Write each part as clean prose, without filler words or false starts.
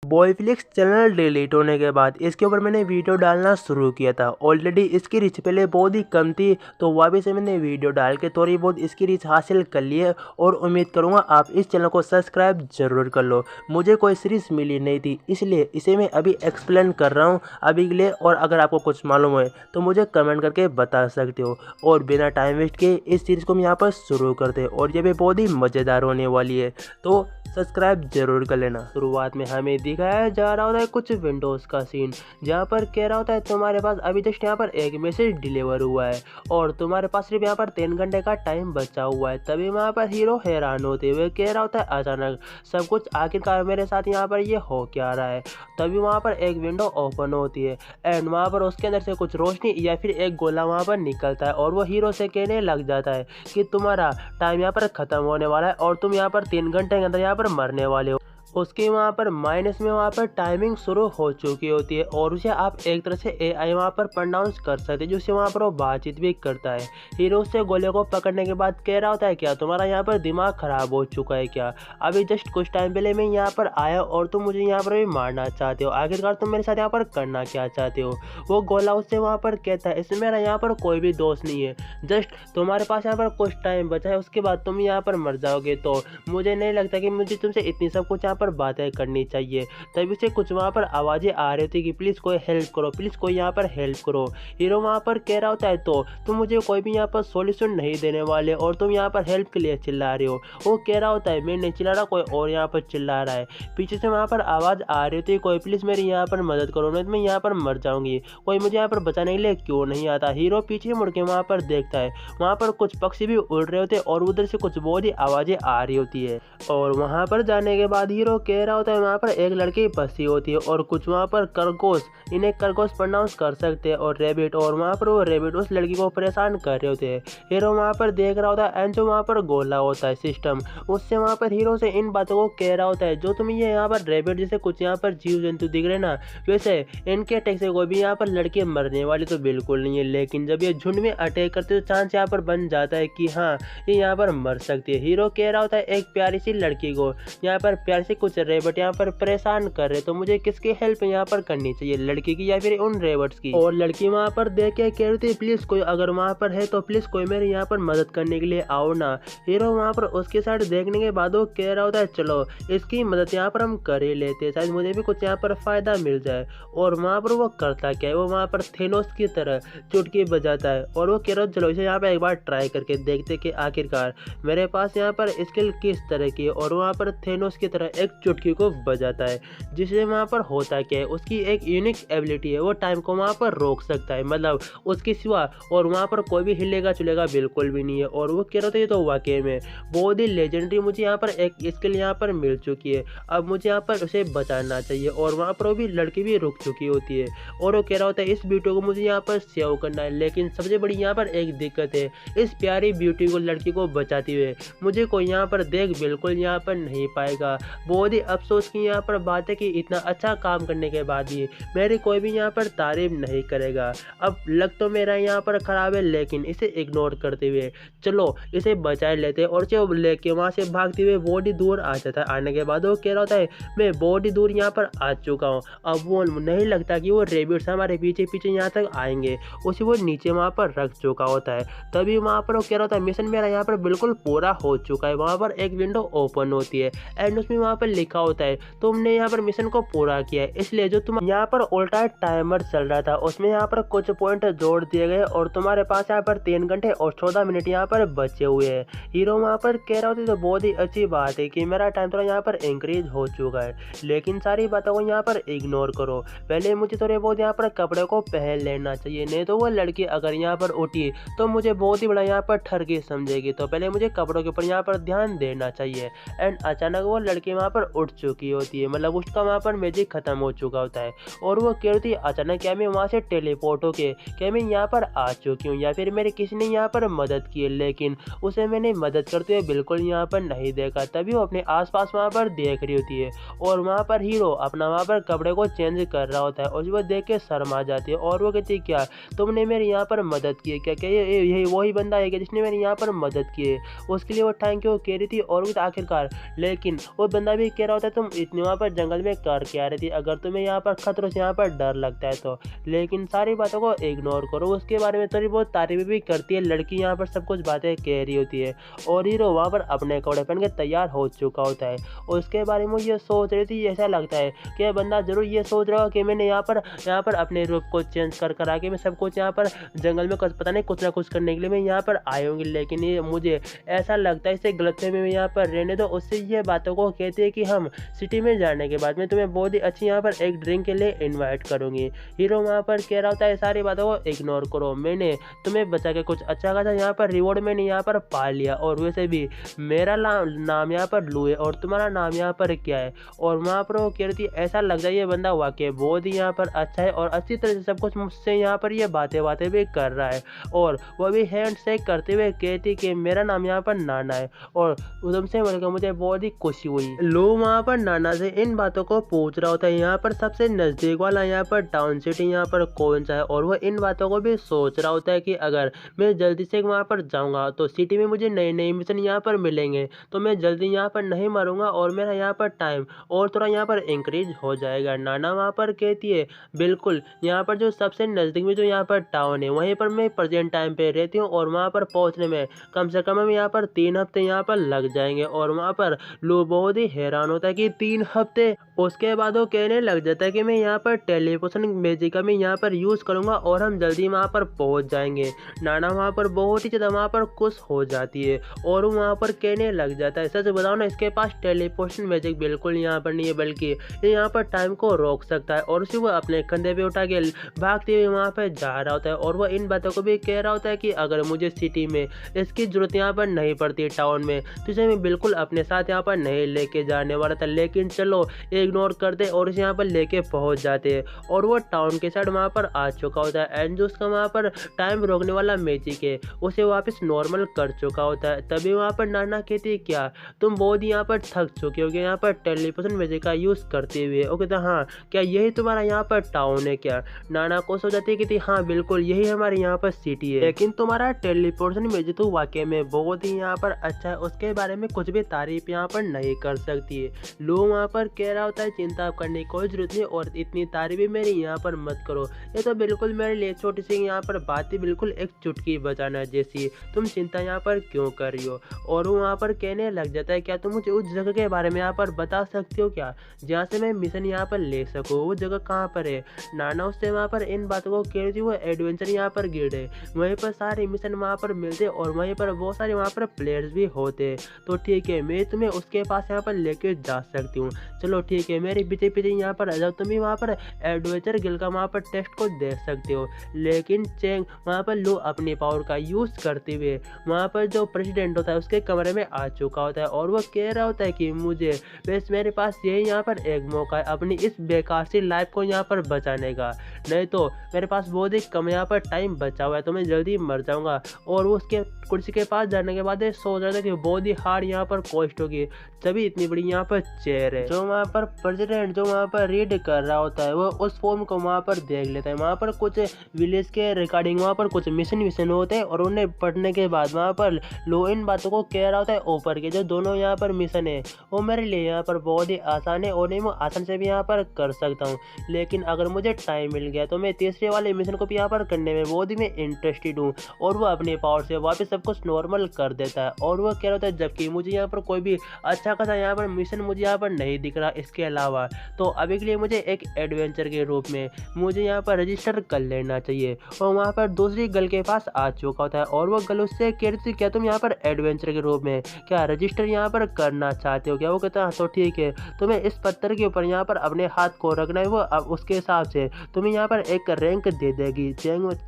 बॉयफ्लिक्स channel delete होने के बाद इसके ऊपर मैंने वीडियो डालना शुरू किया था। ऑलरेडी इसकी रीच पहले बहुत ही कम थी, तो वापस से मैंने वीडियो डाल के थोड़ी बहुत इसकी रीच हासिल कर ली है और उम्मीद करूँगा आप इस चैनल को सब्सक्राइब जरूर कर लो। मुझे कोई सीरीज़ मिली नहीं थी, इसलिए इसे मैं अभी एक्सप्लेन कर रहा हूँ अभी के लिए, और अगर आपको कुछ मालूम है तो मुझे कमेंट करके बता सकते हो। और बिना टाइम वेस्ट किए इस सीरीज़ को हम यहाँ पर शुरू करते हैं और ये भी बहुत ही मज़ेदार होने वाली है, तो सब्सक्राइब जरूर कर लेना। शुरुआत में हमें दिखाया जा रहा होता है कुछ विंडोज़ का सीन, जहाँ पर कह रहा होता है तुम्हारे पास अभी जस्ट यहाँ पर एक मैसेज डिलीवर हुआ है और तुम्हारे पास सिर्फ यहाँ पर 3 घंटे का टाइम बचा हुआ है। तभी वहाँ पर हीरो हैरान होते हुए कह रहा होता है अचानक सब कुछ आखिरकार मेरे साथ यहाँ पर ये हो क्या रहा है। तभी वहाँ पर एक विंडो ओपन होती है एंड वहाँ पर उसके अंदर से कुछ रोशनी या फिर एक गोला वहाँ पर निकलता है और वो हीरो से कहने लग जाता है कि तुम्हारा टाइम यहाँ पर ख़त्म होने वाला है और तुम यहाँ पर 3 घंटे के अंदर यहाँ पर मरने वाले हो। उसके वहाँ पर माइनस में वहाँ पर टाइमिंग शुरू हो चुकी होती है और उसे आप एक तरह से एआई वहाँ पर प्रोनाउंस कर सकते हैं, जिससे वहाँ पर वो बातचीत भी करता है। हीरो से गोले को पकड़ने के बाद कह रहा होता है क्या तुम्हारा यहाँ पर दिमाग खराब हो चुका है क्या? अभी जस्ट कुछ टाइम पहले मैं यहाँ पर आया और तुम मुझे यहाँ पर भी मारना चाहते हो, आखिरकार तुम मेरे साथ यहाँ पर करना क्या चाहते हो? वो गोला उससे वहाँ पर कहता है इसमें मेरा यहाँ पर कोई भी दोस्त नहीं है, जस्ट तुम्हारे पास यहाँ पर कुछ टाइम बचा है, उसके बाद तुम यहाँ पर मर जाओगे। तो मुझे नहीं लगता कि मुझे तुमसे इतनी सब कुछ यहाँ पर बातें करनी चाहिए। तभी से कुछ वहाँ पर आवाज़ें आ रही थी कि प्लीज़ कोई हेल्प करो, प्लीज़ कोई यहाँ पर हेल्प करो। हीरो वहाँ पर कह रहा होता है तो तुम मुझे कोई भी यहाँ पर सॉल्यूशन नहीं देने वाले और तुम यहाँ पर हेल्प के लिए चिल्ला रहे हो। वो कह रहा होता है मैं नहीं चिल्ला रहा, कोई और यहाँ पर चिल्ला रहा है। पीछे से वहाँ पर आवाज़ आ रही थी कोई प्लीज़ मेरी यहाँ पर मदद करो, नहीं तो मैं यहाँ पर मर जाऊँगी, कोई मुझे यहाँ पर बचाने के लिए क्यों नहीं आता। हीरो पीछे मुड़ के वहाँ पर देखता है, वहाँ पर कुछ पक्षी भी उड़ रहे होते और उधर से कुछ बहुत ही आवाज़ें आ रही होती है। और वहाँ पर जाने के बाद हीरो कह रहा होता है वहाँ पर एक लड़की फंसी होती है और कुछ वहाँ पर खरगोश, इन्हें खरगोश प्रोनाउंस कर सकते हैं, और रेबिट, और वहाँ पर वो रेबिट उस लड़की को परेशान कर रहे होते हैं। हीरो वहाँ पर देख रहा होता है एंड जो वहाँ पर गोला होता है सिस्टम, उससे वहाँ पर हीरो से इन बातों को कह रहा होता है जो तुम्हें ये यहाँ पर रेबिट जैसे कुछ यहाँ पर जीव जंतु दिख रहे ना, वैसे इनके अटैक से कोई भी यहाँ पर लड़की मरने वाली तो बिल्कुल नहीं है, लेकिन जब ये झुंड में अटैक करते तो चांस यहाँ पर बन जाता है कि हाँ ये यहाँ पर मर सकती है। हीरो कह रहा होता है एक प्यारी सी लड़की को यहाँ पर प्यार से कुछ रेबट यहाँ पर परेशान कर रहे, तो मुझे किसकी हेल्प यहाँ पर करनी चाहिए, लड़की की या फिर उन रेबट्स की? और लड़की वहाँ पर देख के कह रही थी प्लीज कोई अगर वहाँ पर है तो प्लीज कोई मेरे यहाँ पर मदद करने के लिए आओ ना। हीरो वहाँ पर उसके साइड देखने के बाद वो कह रहा होता है चलो इसकी मदद यहाँ पर हम कर ही लेते हैं, शायद मुझे भी कुछ यहाँ पर फायदा मिल जाए। और वहाँ पर वो करता क्या है, वो वहाँ पर थेनोस की तरह चुटकी बजाता है और वो कह रहा चलो इसे यहाँ पर एक बार ट्राई करके देखते कि आखिरकार मेरे पास यहाँ पर स्किल किस तरह की है। और वहाँ पर थेनोस की तरह एक चुटकी को बजाता है, जिससे वहाँ पर होता क्या है उसकी एक यूनिक एबिलिटी है, वो टाइम को वहाँ पर रोक सकता है, मतलब उसके सिवा और वहाँ पर कोई भी हिलेगा चुलेगा बिल्कुल भी नहीं है। और वो कह रहा था ये तो वाकई में बहुत ही लेजेंडरी मुझे यहाँ पर एक स्किल यहाँ पर मिल चुकी है, अब मुझे यहाँ पर उसे बचाना चाहिए। और वहाँ पर वो भी लड़की भी रुक चुकी होती है और वो कह रहा होता है इस वीडियो को मुझे यहाँ पर सेव करना है, लेकिन सबसे बड़ी यहाँ पर एक दिक्कत है, इस प्यारी ब्यूटी को लड़की को बचाते हुए मुझे कोई यहाँ पर देख बिल्कुल यहाँ पर नहीं पाएगा। बहुत ही अफसोस की यहाँ पर बात है कि इतना अच्छा काम करने के बाद भी मेरी कोई भी यहाँ पर तारीफ नहीं करेगा। अब लग तो मेरा यहाँ पर खराब है, लेकिन इसे इग्नोर करते हुए चलो इसे बचा लेते हैं। और जो लेके वहाँ से भागते हुए बहुत ही दूर आ जाता है। आने के बाद वो कह रहा होता है मैं बहुत ही दूर यहाँ पर आ चुका हूँ, अब वो नहीं लगता कि वो रेबिट्स हमारे पीछे पीछे यहाँ तक आएंगे, उसे वो नीचे वहाँ पर रख चुका होता है। तभी वहाँ पर वो कह रहा होता है मिशन मेरा यहाँ पर बिल्कुल पूरा हो चुका है। वहाँ पर एक विंडो ओपन होती है एंड उसमें वहाँ पर लिखा होता है तुमने यहाँ पर मिशन को पूरा किया है, इसलिए जो तुम यहाँ पर उल्टा टाइमर चल रहा था उसमें यहाँ पर कुछ पॉइंट जोड़ दिए गए और तुम्हारे पास यहाँ पर 3 घंटे और 14 मिनट यहाँ पर बचे हुए हैं। हीरो वहाँ पर कह रहा होता है तो बहुत ही अच्छी बात है कि मेरा टाइम थोड़ा यहाँ पर इंक्रीज हो चुका है, लेकिन सारी बातों को यहाँ पर इग्नोर करो, पहले मुझे थोड़े बहुत यहाँ पर कपड़े को पहन लेना चाहिए, नहीं तो वो लड़की अगर यहाँ पर उठी तो मुझे बहुत ही बड़ा यहाँ पर ठरकी समझेगी, तो पहले मुझे कपड़ों के ऊपर यहाँ पर ध्यान देना चाहिए। एंड अचानक वो लड़की वहाँ पर उठ चुकी होती है, मतलब उसका वहाँ पर मैजिक खत्म हो चुका होता है और वो कह रही थी अचानक क्या मैं वहाँ से टेलीपोर्ट होके क्या मैं यहाँ पर आ चुकी हूँ या फिर मेरे किसी ने यहाँ पर मदद की है, लेकिन उसे मैंने मदद करते हुए बिल्कुल यहाँ पर नहीं देखा। तभी वो अपने आसपास वहाँ पर देख रही होती है और वहाँ पर हीरो अपना वहाँ पर कपड़े को चेंज कर रहा होता है और वो देख के शर्मा जाती है और वो कहती है क्या तुमने मेरी यहाँ पर मदद की है क्या, क्या यही वही बंदा है क्या जिसने मेरी यहाँ पर मदद की है? उसके लिए वो थैंक यू कह रही थी और आखिरकार लेकिन वो बंदा भी भी कह रहा होता है तुम इतनी वहाँ पर जंगल में कर के आ रही थी, अगर तुम्हें यहाँ पर खतरों से यहाँ पर डर लगता है तो। लेकिन सारी बातों को इग्नोर करो, उसके बारे में थोड़ी बहुत तारीफ भी करती है लड़की, यहाँ पर सब कुछ बातें कह रही होती है और हीरो वहाँ पर अपने कपड़े पहन के तैयार हो चुका होता है। उसके बारे में ये सोच रही थी, ऐसा लगता है कि यह बंदा जरूर ये सोच रहा होगा कि मैंने यहाँ पर अपने रूप को चेंज कर आके मैं सब कुछ यहाँ पर जंगल में पता नहीं कुछ ना कुछ करने के लिए मैं यहाँ पर आए होंगे। लेकिन ये मुझे ऐसा लगता है इसे गलतफहमी में यहाँ पर रहने दो। उससे ये बातों को कहती है कि हम सिटी में जाने के बाद मैं तुम्हें बहुत ही अच्छी यहाँ पर एक ड्रिंक के लिए इन्वाइट करूँगी। हीरो वहाँ पर कह रहा होता है सारी बातों को इग्नोर करो, मैंने तुम्हें बचा के कुछ अच्छा खासा यहाँ पर रिवॉर्ड मैंने यहाँ पर पा लिया, और वैसे भी मेरा नाम यहाँ पर लू है और तुम्हारा नाम यहाँ पर क्या है। और वहाँ पर वो कह रही थी ऐसा लग रहा है ये बंदा वाकई बहुत ही यहाँ पर अच्छा है और अच्छी तरह से सब कुछ मुझसे यहाँ पर ये बातें भी कर रहा है। और वह भी हैंड शेक करते हुए कहती कि मेरा नाम यहाँ पर नाना है और तुमसे मिलकर मुझे बहुत ही खुशी हुई। लो वहाँ पर नाना से इन बातों को पूछ रहा होता है यहाँ पर सबसे नज़दीक वाला यहाँ पर टाउन सिटी यहाँ पर कौन सा है, और वह इन बातों को भी सोच रहा होता है कि अगर मैं जल्दी से वहाँ पर जाऊँगा तो सिटी में मुझे नए नए मिशन यहाँ पर मिलेंगे, तो मैं जल्दी यहाँ पर नहीं मरूंगा और मेरा यहाँ पर टाइम और थोड़ा यहाँ पर इंक्रीज हो जाएगा। नाना वहाँ पर कहती है बिल्कुल, यहाँ पर जो सबसे नज़दीक में जो यहाँ पर टाउन है वहीं पर मैं प्रेजेंट टाइम पे रहती हूँ और वहाँ पर पहुँचने में कम से कम यहाँ पर 3 हफ्ते यहाँ पर लग जाएंगे। और वहाँ पर लोग बहुत ही हैरान होता है कि 3 हफ्ते। उसके बाद वो कहने लग जाता है कि मैं यहाँ पर टेलीपोर्टेशन मैजिक का मैं यहाँ पर यूज़ करूँगा और हम जल्दी वहाँ पर पहुँच जाएंगे। नाना वहाँ पर बहुत ही ज़्यादा वहाँ पर खुश हो जाती है और वो वहाँ पर कहने लग जाता है सच बताओ ना, इसके पास टेलीपोर्टेशन मैजिक बिल्कुल यहाँ पर नहीं है, बल्कि ये यहाँ पर टाइम को रोक सकता है। और उसे वो अपने कंधे पे उठा के भागते हुए वहाँ पर जा रहा होता है और वह इन बातों को भी कह रहा होता है कि अगर मुझे सिटी में इसकी जरूरत यहाँ पर नहीं पड़ती टाउन में, तो इसे मैं बिल्कुल अपने साथ यहाँ पर नहीं लेके जाने वाला था। लेकिन चलो इग्नोर कर दे और इसे यहाँ पर लेके पहुँच जाते हैं और वो टाउन के साइड वहाँ पर आ चुका होता है एंड जो उसका वहाँ पर टाइम रोकने वाला मैजिक है उसे वापस नॉर्मल कर चुका होता है। तभी वहाँ पर नाना कहती है क्या तुम बहुत यहाँ पर थक चुके हो यहाँ पर टेलीपोर्टेशन मैजिक का यूज़ करते हुए। वो कहता हाँ क्या यही तुम्हारा यहाँ पर टाउन है क्या। नाना को सोच जाती है कि हाँ बिल्कुल यही हमारे यहाँ पर सिटी है, लेकिन तुम्हारा टेलीपोर्टेशन मैजिक तो वाकई में बहुत ही यहाँ पर अच्छा है, उसके बारे में कुछ भी तारीफ यहाँ पर नहीं कर सकती है। लोग वहाँ पर कह रहा होता है चिंता करने की कोई जरूरत नहीं और इतनी तारीफ मेरी यहाँ पर मत करो, ये तो बिल्कुल मेरे लिए छोटी सी यहाँ पर बात है, बिल्कुल एक चुटकी बजाना जैसी, तुम चिंता यहाँ पर क्यों कर रही हो। और वो वहाँ पर कहने लग जाता है क्या तुम मुझे उस जगह के बारे में यहाँ पर बता सकते हो क्या जहाँ से मैं मिशन यहाँ पर ले सकूँ, वो जगह कहाँ पर है। नाना उससे वहाँ पर इन बातों को कह रही थी वो एडवेंचर यहाँ पर गिल्ड है, वहीं पर सारे मिशन वहाँ पर मिलते और वहीं पर बहुत सारे वहाँ पर प्लेयर्स भी होते, तो ठीक है मैं तुम्हें उसके पास यहाँ पर लेके जा सकती हूँ। चलो ठीक है मेरे पीछे पीछे यहाँ पर आ जाओ, तुम भी वहाँ पर एडवेंचर गिल्ड का वहाँ पर टेस्ट को दे सकते हो। लेकिन चेंग वहाँ पर लो अपनी पावर का यूज़ करते हुए वहाँ पर जो प्रेसिडेंट होता है उसके कमरे में आ चुका होता है और वो कह रहा होता है कि मुझे बस मेरे पास यही यहाँ पर एक मौका है अपनी इस बेकार सी लाइफ को यहाँ पर बचाने का, नहीं तो मेरे पास बहुत ही कम यहाँ पर टाइम बचा हुआ है तो मैं जल्दी मर जाऊँगा। और वो उसके कुर्सी के पास जाने के बाद सोच रहा था कि बहुत ही हार्ड यहाँ पर कॉस्ट होगी, तभी इतनी बड़ी यहाँ पर चेयर है। जो वहाँ पर प्रेसिडेंट जो वहाँ पर रीड कर रहा होता है वो उस फॉर्म को वहाँ पर देख लेता है। वहाँ पर कुछ विलेज के रिकॉर्डिंग वहाँ पर कुछ मिशन होते हैं और उन्हें पढ़ने के बाद वहाँ पर लो इन बातों को कह रहा होता है ऊपर के जो दोनों यहाँ पर मिशन है वो मेरे लिए यहाँ पर बहुत ही आसान है और नहीं मैं आसान से भी यहाँ पर कर सकता हूँ, लेकिन अगर मुझे टाइम मिल गया तो मैं तीसरे वाले मिशन को भी यहाँ पर करने में बहुत ही मैं इंटरेस्टेड हूँ। और वो अपने पावर से वापस सब कुछ नॉर्मल कर देता है और वो कह रहा होता है जबकि मुझे यहाँ पर कोई भी अच्छा खासा यहाँ पर मिशन मुझे यहाँ पर नहीं दिख रहा, इसके अलावा तो अभी के लिए मुझे एक एडवेंचर के रूप में मुझे यहाँ पर रजिस्टर कर लेना चाहिए। और वहाँ पर दूसरी गर्ल के पास आ चुका होता है और वो गर्ल उससे कह रही थी क्या तुम यहाँ पर एडवेंचर के रूप में क्या रजिस्टर यहाँ पर करना चाहते हो क्या। वो कहता है तो ठीक है, तुम्हें इस पत्थर के ऊपर यहाँ पर अपने हाथ को रखना है, वो अब उसके हिसाब से तुम्हें यहाँ पर एक रैंक दे देगी।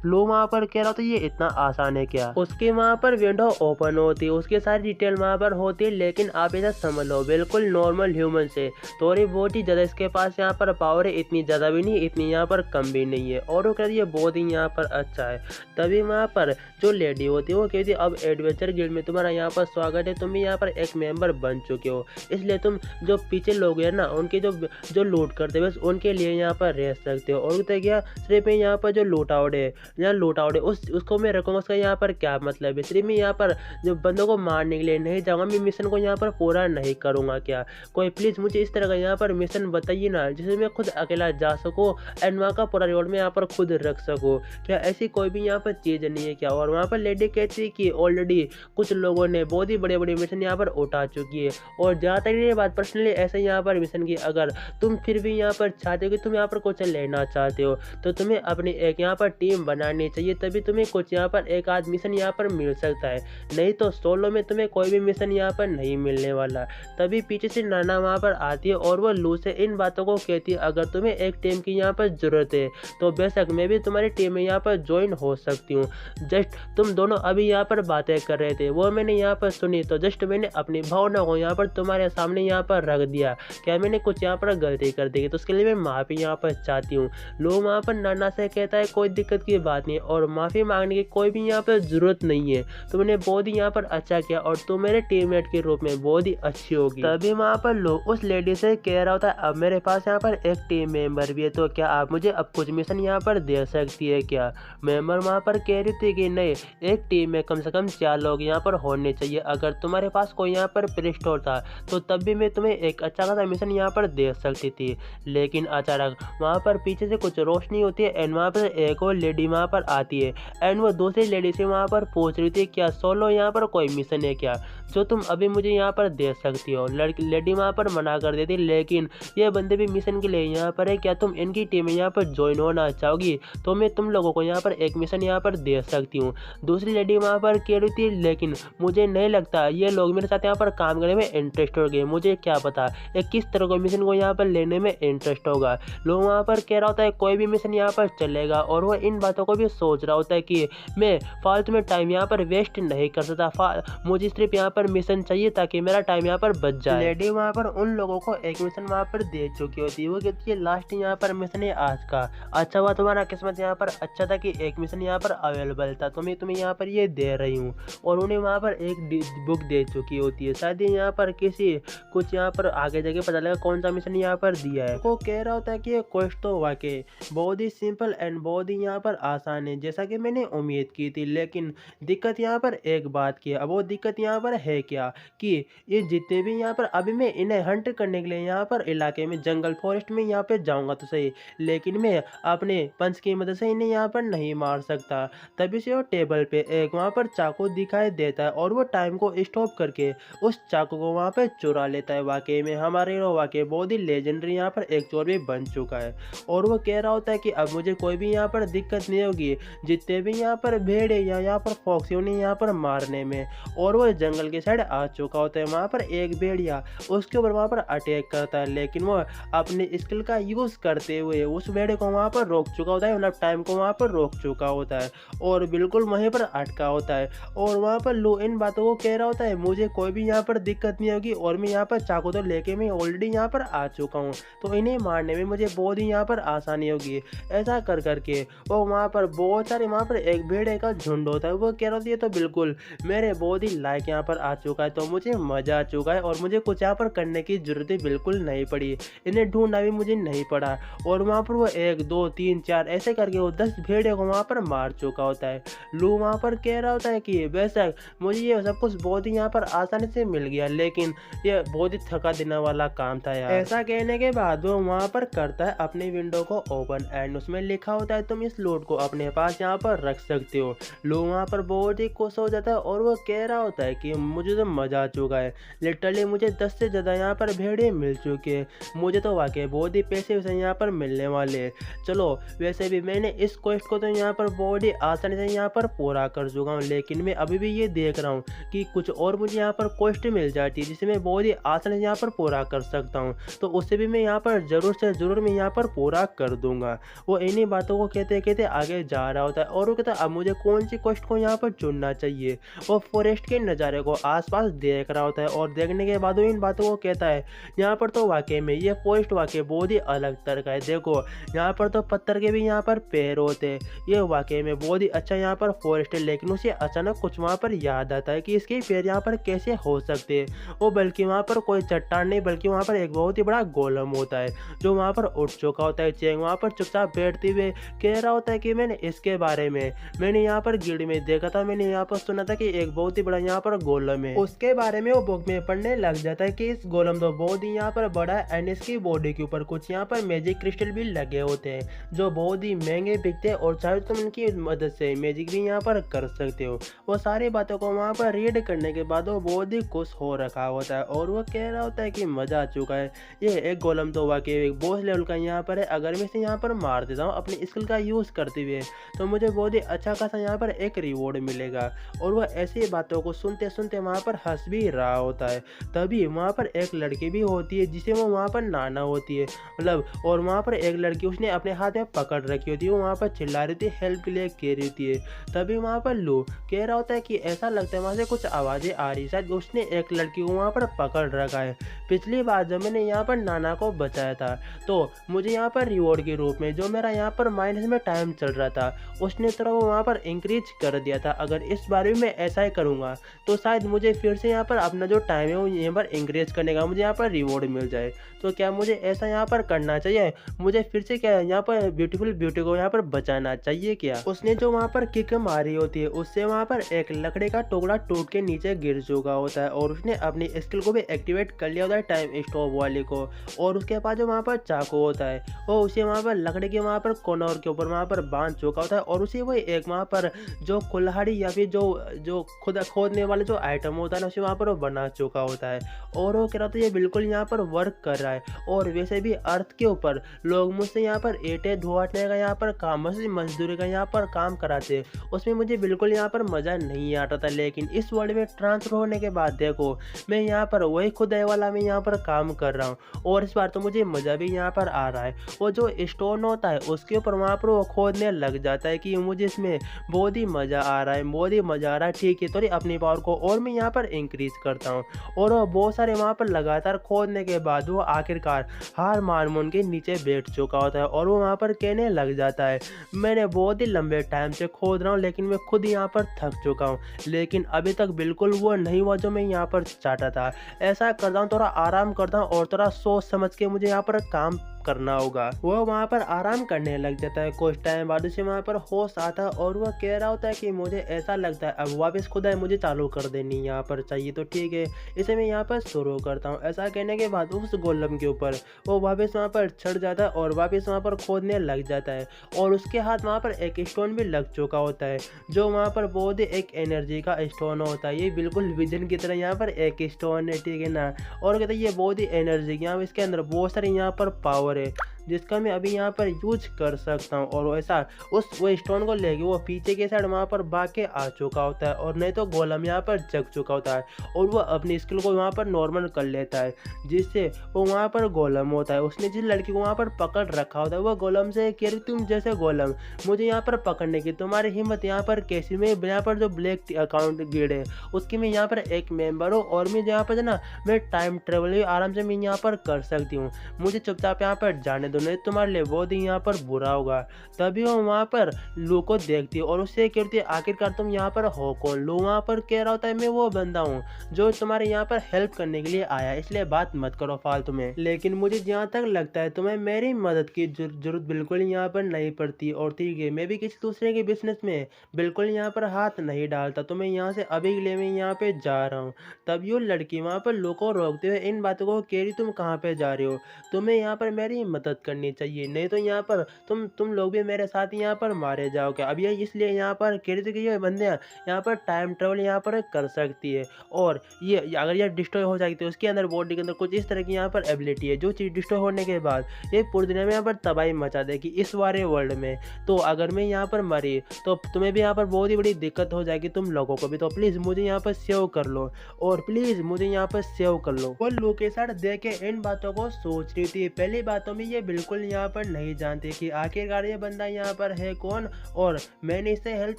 लो वहाँ पर कह रहा था ये इतना आसान है क्या। उसके वहाँ पर विंडो ओपन होती है, उसकी सारी डिटेल वहाँ पर होती है, लेकिन आप ऐसा समझ लो बिल्कुल नॉर्मल ह्यूमन से थोड़ी बहुत ही ज़्यादा इसके पास यहाँ पर पावर है, इतनी ज़्यादा भी नहीं इतनी यहाँ पर कम भी नहीं है। और वो कह रही है बहुत ही यहाँ पर अच्छा है। तभी वहाँ पर जो लेडी होती है वो कहती है अब एडवेंचर गिल्ड में तुम्हारा यहाँ पर स्वागत है, तुम भी यहाँ पर एक मेंबर बन चुके हो, इसलिए तुम जो पीछे लोग हैं ना उनके जो लूट करते बस उनके लिए यहाँ पर रह सकते हो। और कहते क्या सिर्फ यहाँ पर जो लूट आउट है उसको मैं रखूँगा, उसका यहाँ पर क्या मतलब है। सिर्फ मैं यहाँ पर जो बंदों को मारने के लिए नहीं जाऊँगा, मैं मिशन को यहाँ पर पूरा नहीं करूँगा क्या। कोई प्लीज़ मुझे इस तरह का यहाँ पर मिशन बताइए ना, जिसमें मैं खुद अकेला जा सकूँ एंड वहाँ का पूरा रिवॉर्ड मैं यहाँ पर खुद रख सकूँ। क्या ऐसी कोई भी यहाँ पर चीज़ नहीं है क्या। और वहाँ पर लेडी कहती है कि ऑलरेडी कुछ लोगों ने बहुत ही बड़े-बड़े मिशन यहाँ पर उठा चुकी है। और जहाँ तक ये बात पर्सनली ऐसे यहाँ पर मिशन की, अगर तुम फिर भी यहाँ पर चाहते हो कि तुम यहाँ पर कुछ लेना चाहते हो, तो तुम्हें अपनी एक यहाँ पर टीम बनानी चाहिए, तभी तुम्हें कुछ यहाँ पर एक आध मिशन यहाँ पर मिल सकता है। नहीं तो सोलो में तुम्हें कोई भी मिशन यहाँ पर नहीं मिलने वाला। तभी पीछे से नाना वहाँ पर आती है और वो लू से इन बातों को कहती है, अगर तुम्हें एक टीम की यहाँ पर ज़रूरत है तो बेशक मैं भी तुम्हारी टीम में यहाँ पर ज्वाइन हो सकती हूँ। जस्ट तुम दोनों अभी यहाँ पर बातें कर रहे थे, वो मैंने यहाँ पर सुनी, तो जस्ट मैंने अपनी भावना को यहाँ पर तुम्हारे सामने यहाँ पर रख दिया। क्या मैंने कुछ यहाँ पर गलती कर दी तो उसके लिए मैं माफ़ी यहाँ पर चाहती हूँ। लोग वहाँ पर नाना से कहता है कोई दिक्कत की बात नहीं और माफ़ी मांगने की कोई भी यहाँ पर ज़रूरत नहीं है, तुमने बहुत ही यहाँ पर अच्छा किया और तुम मेरे टीममेट के रूप में बहुत ही अच्छी होगी। तभी वहाँ पर लोग उस लेडी से कह रहा होता है, अब मेरे पास यहाँ पर एक टीम मेंबर भी है, तो क्या आप मुझे अब कुछ मिशन यहाँ पर दे सकती है क्या। मेंबर वहाँ पर कह रही थी कि नहीं, एक टीम में कम से कम 4 लोग यहाँ पर होने चाहिए। अगर तुम्हारे पास कोई यहाँ पर प्रिस्ट होता तो तब भी मैं तुम्हें एक अच्छा खासा मिशन यहाँ पर दे सकती थी। लेकिन अचानक वहाँ पर पीछे से कुछ रोशनी होती है एंड वहाँ पर एक और लेडी वहाँ पर आती है एंड वो दूसरी लेडी से वहाँ पर पूछ रही थी, क्या सोलो यहाँ पर कोई मिशन है क्या जो तुम अभी मुझे यहाँ पर दे सकती हो। लेडी वहाँ पर मना कर देती, लेकिन ये बंदे भी मिशन के लिए यहाँ पर है, क्या तुम इनकी टीम में यहाँ पर ज्वाइन होना चाहोगी तो मैं तुम लोगों को यहाँ पर एक मिशन यहाँ पर दे सकती हूँ। दूसरी लेडी वहाँ पर कह रही थी, लेकिन मुझे नहीं लगता ये लोग मेरे साथ यहाँ पर काम करने में इंटरेस्ट हो गए, मुझे क्या पता ये किस तरह के मिशन को यहाँ पर लेने में इंटरेस्ट होगा। लोग वहाँ पर कह रहा होता है कोई भी मिशन यहाँ पर चलेगा और वो इन बातों को भी सोच रहा होता है कि मैं फालतू में टाइम यहाँ पर वेस्ट नहीं कर सकता, मुझे सिर्फ यहाँ पर मिशन चाहिए ताकि मेरा टाइम यहाँ पर बच जाए। लेडी वहाँ पर उन लोगों को एक मिशन वहाँ पर दे चुकी होती है, वो कहती है लास्ट यहाँ पर मिशन है आज का। अच्छा हुआ तुम्हारा किस्मत यहाँ पर अच्छा था कि एक मिशन यहाँ पर अवेलेबल था, तो मैं तुम्हें यहाँ पर ये दे रही हूँ। और उन्हें वहाँ पर एक बुक दे चुकी होती है, शायद यहाँ पर किसी कुछ यहाँ पर आगे जाके पता लगा कौन सा मिशन यहाँ पर दिया है। वो कह रहा होता है कि ये क्वेस्ट तो वाकई बहुत ही सिंपल एंड बहुत ही यहाँ पर आसान है जैसा कि मैंने उम्मीद की थी, लेकिन दिक्कत यहाँ पर एक बात की है। अब वो दिक्कत यहाँ पर है क्या कि ये जितने भी यहाँ पर अभी मैं इन्हें हंट करने के लिए यहाँ पर इलाके में जंगल फॉरेस्ट में यहाँ पे जाऊँगा तो सही, लेकिन मैं अपने पंच की मदद से इन्हें यहाँ पर नहीं मार सकता। तभी से वो टेबल पे एक वहाँ पर चाकू दिखाई देता है और वो टाइम को स्टॉप करके उस चाकू को वहाँ पे चुरा लेता है। वाकई में हमारे हीरो वाकई बहुत ही लेजेंडरी यहाँ पर एक चोर भी बन चुका है। और वो कह रहा होता है कि अब मुझे कोई भी यहाँ पर दिक्कत नहीं होगी, जितने भी यहाँ पर भेड़े या यहाँ पर फॉक्सी उन्हें यहाँ पर मारने में। और वो जंगल के साइड आ चुका होता है, वहाँ पर एक भेड़िया उसके ऊपर वहाँ पर अटैक करता है, लेकिन वो अपने स्किल का यूज़ करते हुए उस भेड़े को वहाँ पर रोक चुका होता है, मतलब टाइम को वहाँ पर रोक चुका होता है और बिल्कुल वहीं पर अटका होता है। और वहाँ पर लो इन बातों को कह रहा होता है मुझे कोई भी यहाँ पर दिक्कत नहीं होगी और मैं यहाँ पर चाकू तो लेके मैं ऑलरेडी यहाँ पर आ चुका हूँ, तो इन्हें मारने में मुझे बहुत ही यहाँ पर आसानी होगी। ऐसा कर करके वो वहाँ पर बहुत सारे वहाँ पर एक भेड़े का झुंड होता है, वो कह रहा था ये तो बिल्कुल मेरे बहुत ही लायक यहाँ पर आ चुका है, तो मुझे मज़ा आ चुका है और मुझे कुछ यहाँ पर करने की ज़रूरत बिल्कुल नहीं पड़ी, इन्हें ढूंढना भी मुझे नहीं पड़ा। और वहाँ पर वो 1 2 3 4 ऐसे करके वो 10 भेड़े को वहाँ पर मार चुका होता है। लू वहाँ पर कह रहा होता है कि बेशक मुझे ये सब कुछ बहुत ही यहाँ पर आसानी से मिल गया, लेकिन ये बहुत ही थका देने वाला काम था यार। ऐसा कहने के बाद वो वहाँ पर करता है अपनी विंडो को ओपन एंड उसमें लिखा होता है तुम इस लूट को अपने पास यहाँ पर रख सकते हो। लू वहाँ पर बहुत ही खुश हो जाता है और वो कह रहा होता है कि मुझे तो मज़ा आ चुका है, लिटरली मुझे 10 से ज़्यादा यहाँ पर भेड़े मिल चुके हैं, मुझे तो वाकई बहुत ही पैसे वैसे यहाँ पर मिलने वाले। चलो वैसे भी मैंने इस क्वेस्ट को तो यहाँ पर बहुत ही आसानी से यहाँ पर पूरा कर चुका हूँ, लेकिन मैं अभी भी ये देख रहा हूँ कि कुछ और मुझे यहाँ पर क्वेस्ट मिल जाती है जिसे मैं बहुत ही आसानी से यहाँ पर पूरा कर सकता हूँ, तो उससे भी मैं यहाँ पर ज़रूर से ज़रूर मैं यहाँ पर पूरा कर दूंगा। वो इन्हीं बातों को कहते कहते आगे जा रहा होता है और वो कहता है अब मुझे कौन सी क्वेस्ट को यहाँ पर चुनना चाहिए। वो फॉरेस्ट के नज़ारे को आसपास देख रहा होता है और देखने के बाद वो इन बातों को कहता है यहाँ पर तो वाकई में ये फॉरेस्ट वाकई बहुत ही अलग तरह का है, देखो यहाँ पर तो पत्थर के भी यहाँ पर पेड़ होते हैं, ये वाकई में बहुत ही अच्छा यहाँ पर फॉरेस्ट है। लेकिन उसे अचानक कुछ वहाँ पर याद आता है कि इसके पेड़ यहाँ पर कैसे हो सकते हैं। वो बल्कि वहाँ पर कोई चट्टान नहीं बल्कि वहाँ पर एक बहुत ही बड़ा गोलम होता है जो वहाँ पर उठ चुका होता है। चेंग वहाँ पर चुपचाप बैठते हुए कह रहा होता है कि मैंने इसके बारे में मैंने यहाँ पर गिल्ड में देखा था, मैंने यहाँ पर सुना था कि एक बहुत ही बड़ा यहाँ पर गोलम है, उसके बारे में वो बुक में पढ़ने लग जाता है कि इस गोलम तो बहुत ही यहाँ पर बड़ा है एंड इसकी बॉडी के ऊपर कुछ यहाँ पर मैजिक क्रिस्टल भी लगे होते हैं जो बहुत ही महंगे बिकते हैं और चाहे तुम इनकी मदद से मैजिक भी यहाँ पर कर सकते हो। वो सारी बातों को वहाँ पर रीड करने के बाद वो बहुत ही खुश हो रखा होता है और वो कह रहा होता है कि मजा आ चुका है। ये एक गोलम तो वाकई एक बॉस लेवल का यहाँ पर है, अगर मैं इसे यहाँ पर मार देता हूँ अपनी स्किल का यूज़ करते हुए तो मुझे बहुत ही अच्छा खासा यहाँ पर एक रिवॉर्ड मिलेगा। और वह ऐसी बातों को सुनते सुनते वहाँ पर हंस भी रहा होता है। तभी वहाँ पर एक लड़की भी होती है जिसे वो वहाँ पर नाना होती है मतलब, और वहाँ पर एक लड़की उसने अपने हाथ में पकड़ रखी होती है, वो वहाँ पर चिल्ला रही थी, हेल्प के लिए कह रही थी। तभी वहाँ पर लू कह रहा होता है कि ऐसा लगता है वहाँ से कुछ आवाज़ें आ रही, शायद उसने एक लड़की को वहाँ पर पकड़ रखा है। पिछली बार जब मैंने यहाँ पर नाना को बचाया था तो मुझे यहाँ पर रिवॉर्ड के रूप में जो मेरा यहाँ पर माइनस में टाइम चल रहा था उसने थोड़ा वो वहाँ पर इंक्रीज कर दिया था। अगर इस बार भी मैं ऐसा ही करूँगा तो शायद मुझे फिर से यहाँ पर अपना जो टाइम है वो यहाँ पर इंक्रीज करने का मुझे यहाँ पर रिवॉर्ड मिल जाए। तो क्या मुझे ऐसा यहाँ पर करना चाहिए? मुझे फिर से क्या यहाँ पर ब्यूटीफुल ब्यूटी को यहाँ पर बचाना चाहिए क्या? उसने जो वहाँ पर किक मारी होती है उससे वहाँ पर एक लकड़ी का टुकड़ा टूट के नीचे गिर चुका होता है और उसने अपनी स्किल को भी एक्टिवेट कर लिया होता है टाइम स्टॉप वाले को। और उसके बाद जो वहाँ पर चाकू होता है वो उसे वहाँ पर लकड़ी के वहाँ पर कॉर्नर के ऊपर वहाँ पर बांध चुका होता है और उसे वो एक वहाँ पर जो कुल्हाड़ी या फिर जो खुद खोदने वाले जो आइटम होता है ना उसे वहाँ पर वो बना चुका होता है। और वो कह रहा था ये बिल्कुल यहाँ पर वर्क कर रहा है। और वैसे भी अर्थ के ऊपर लोग मुझसे यहाँ पर ईंटें ढोने का यहाँ पर काम मजदूरी का यहाँ पर काम कराते, उसमें मुझे बिल्कुल यहाँ पर मज़ा नहीं आता था। लेकिन इस वर्ल्ड में ट्रांसफर होने के बाद देखो मैं यहाँ पर वही खुदाई वाला मैं यहाँ पर काम कर रहा हूँ और इस बार तो मुझे मज़ा भी यहाँ पर आ रहा है। वो जो स्टोन होता है उसके ऊपर वहाँ पर वो खोदने लग जाता है कि मुझे इसमें बहुत ही मज़ा आ रहा है, बहुत ही मज़ा आ रहा है। ठीक है तो अपनी पावर को और मैं यहाँ पर इंक्रीज करता हूँ। और वो बहुत सारे वहाँ पर लगातार खोदने के बाद वो आखिरकार हार मान के नीचे बैठ चुका होता है और वो वहाँ पर कहने लग जाता है मैंने बहुत ही लंबे टाइम से खोद रहा हूँ लेकिन मैं खुद यहाँ पर थक चुका हूँ, लेकिन अभी तक बिल्कुल वो नहीं हुआ जो मैं यहाँ पर चाहता था। ऐसा करता हूँ थोड़ा आराम करता हूँ और थोड़ा सोच समझ के मुझे यहाँ पर काम करना होगा। वो वहाँ पर आराम करने लग जाता है। कुछ टाइम बाद उसे वहाँ पर होश आता है और वह कह रहा होता है कि मुझे ऐसा लगता है अब वापस खुदाई मुझे चालू कर देनी यहाँ पर चाहिए, तो ठीक है इसे मैं यहाँ पर शुरू करता हूँ। ऐसा कहने के बाद उस गोलम के ऊपर वो वापस वहाँ पर चढ़ जाता है और वापस वहाँ पर खोदने लग जाता है और उसके हाथ वहाँ पर एक स्टोन भी लग चुका होता है जो वहाँ पर बहुत ही एक एनर्जी का स्टोन होता है। ये बिल्कुल विजन की तरह यहाँ पर एक स्टोन है, ठीक है ना। और कहते हैं ये बहुत ही एनर्जी यहाँ इसके अंदर बहुत सारी यहाँ पर पावर है जिसका मैं अभी यहाँ पर यूज कर सकता हूँ। और वैसा वो स्टोन को लेके वो पीछे के साइड वहाँ पर भाग के आ चुका होता है और नहीं तो गोलम यहाँ पर जग चुका होता है और वो अपनी स्किल को वहाँ पर नॉर्मल कर लेता है जिससे वो वहाँ पर गोलम होता है। उसने जिस लड़की को वहाँ पर पकड़ रखा होता है वो गोलम से कह रही तुम जैसे गोलम मुझे यहाँ पर पकड़ने की तुम्हारी हिम्मत यहाँ पर कैसी? मैं यहाँ पर जो ब्लैक अकाउंट गिल्ड है उसकी मैं यहाँ पर एक मेंबर हूँ और मैं यहाँ पर ना मैं टाइम ट्रेवल आराम से मैं यहाँ पर कर सकती हूँ, मुझे चुपचाप यहाँ पर जाने दो नहीं तुम्हारे लिए बहुत ही यहाँ पर बुरा होगा। तभी वो वहाँ पर लू को देखती है और उससे कहती है आखिरकार तुम यहाँ पर हो कौन? लू वहाँ पर कह रहा होता है मैं वो बंदा हूँ जो तुम्हारे यहाँ पर हेल्प करने के लिए आया, इसलिए बात मत करो फालतू में। लेकिन मुझे जहाँ तक लगता है तुम्हें मेरी मदद की जरूरत बिल्कुल यहाँ पर नहीं पड़ती और ठीक है मैं भी किसी दूसरे के बिजनेस में बिल्कुल यहाँ पर हाथ नहीं डालता, तो मैं यहाँ से अभी के लिए मैं यहाँ पे जा रहा हूँ। तभी वो लड़की वहाँ पर लू को रोकते हुए इन बातों को कह रही तुम कहाँ पे जा रहे हो, तुम्हें यहाँ पर मेरी मदद करनी चाहिए नहीं तो यहाँ पर तुम लोग भी मेरे साथ यहाँ पर मारे जाओगे। अब ये इसलिए यहाँ पर कह रही थी कि ये बंदे यहाँ पर टाइम ट्रेवल यहाँ पर कर सकती है और ये अगर ये डिस्ट्रॉय हो जाती है उसके अंदर बॉडी के अंदर कुछ इस तरह की यहाँ पर एबिलिटी है जो चीज़ डिस्ट्रॉय होने के बाद ये पूरी दुनिया में यहाँ पर तबाही मचा देगी इस वाले वर्ल्ड में। तो अगर मैं यहाँ पर मरी तो तुम्हें भी यहाँ पर बहुत ही बड़ी दिक्कत हो जाएगी तुम लोगों को भी, तो प्लीज़ मुझे यहाँ पर सेव कर लो और प्लीज़ मुझे यहाँ पर सेव कर लो। वो लू के साथ देख के इन बातों को सोच रही थी। पहली बातों में ये बिल्कुल यहाँ पर नहीं जानते कि आखिरकार ये बंदा यहाँ पर है कौन और मैंने इसे हेल्प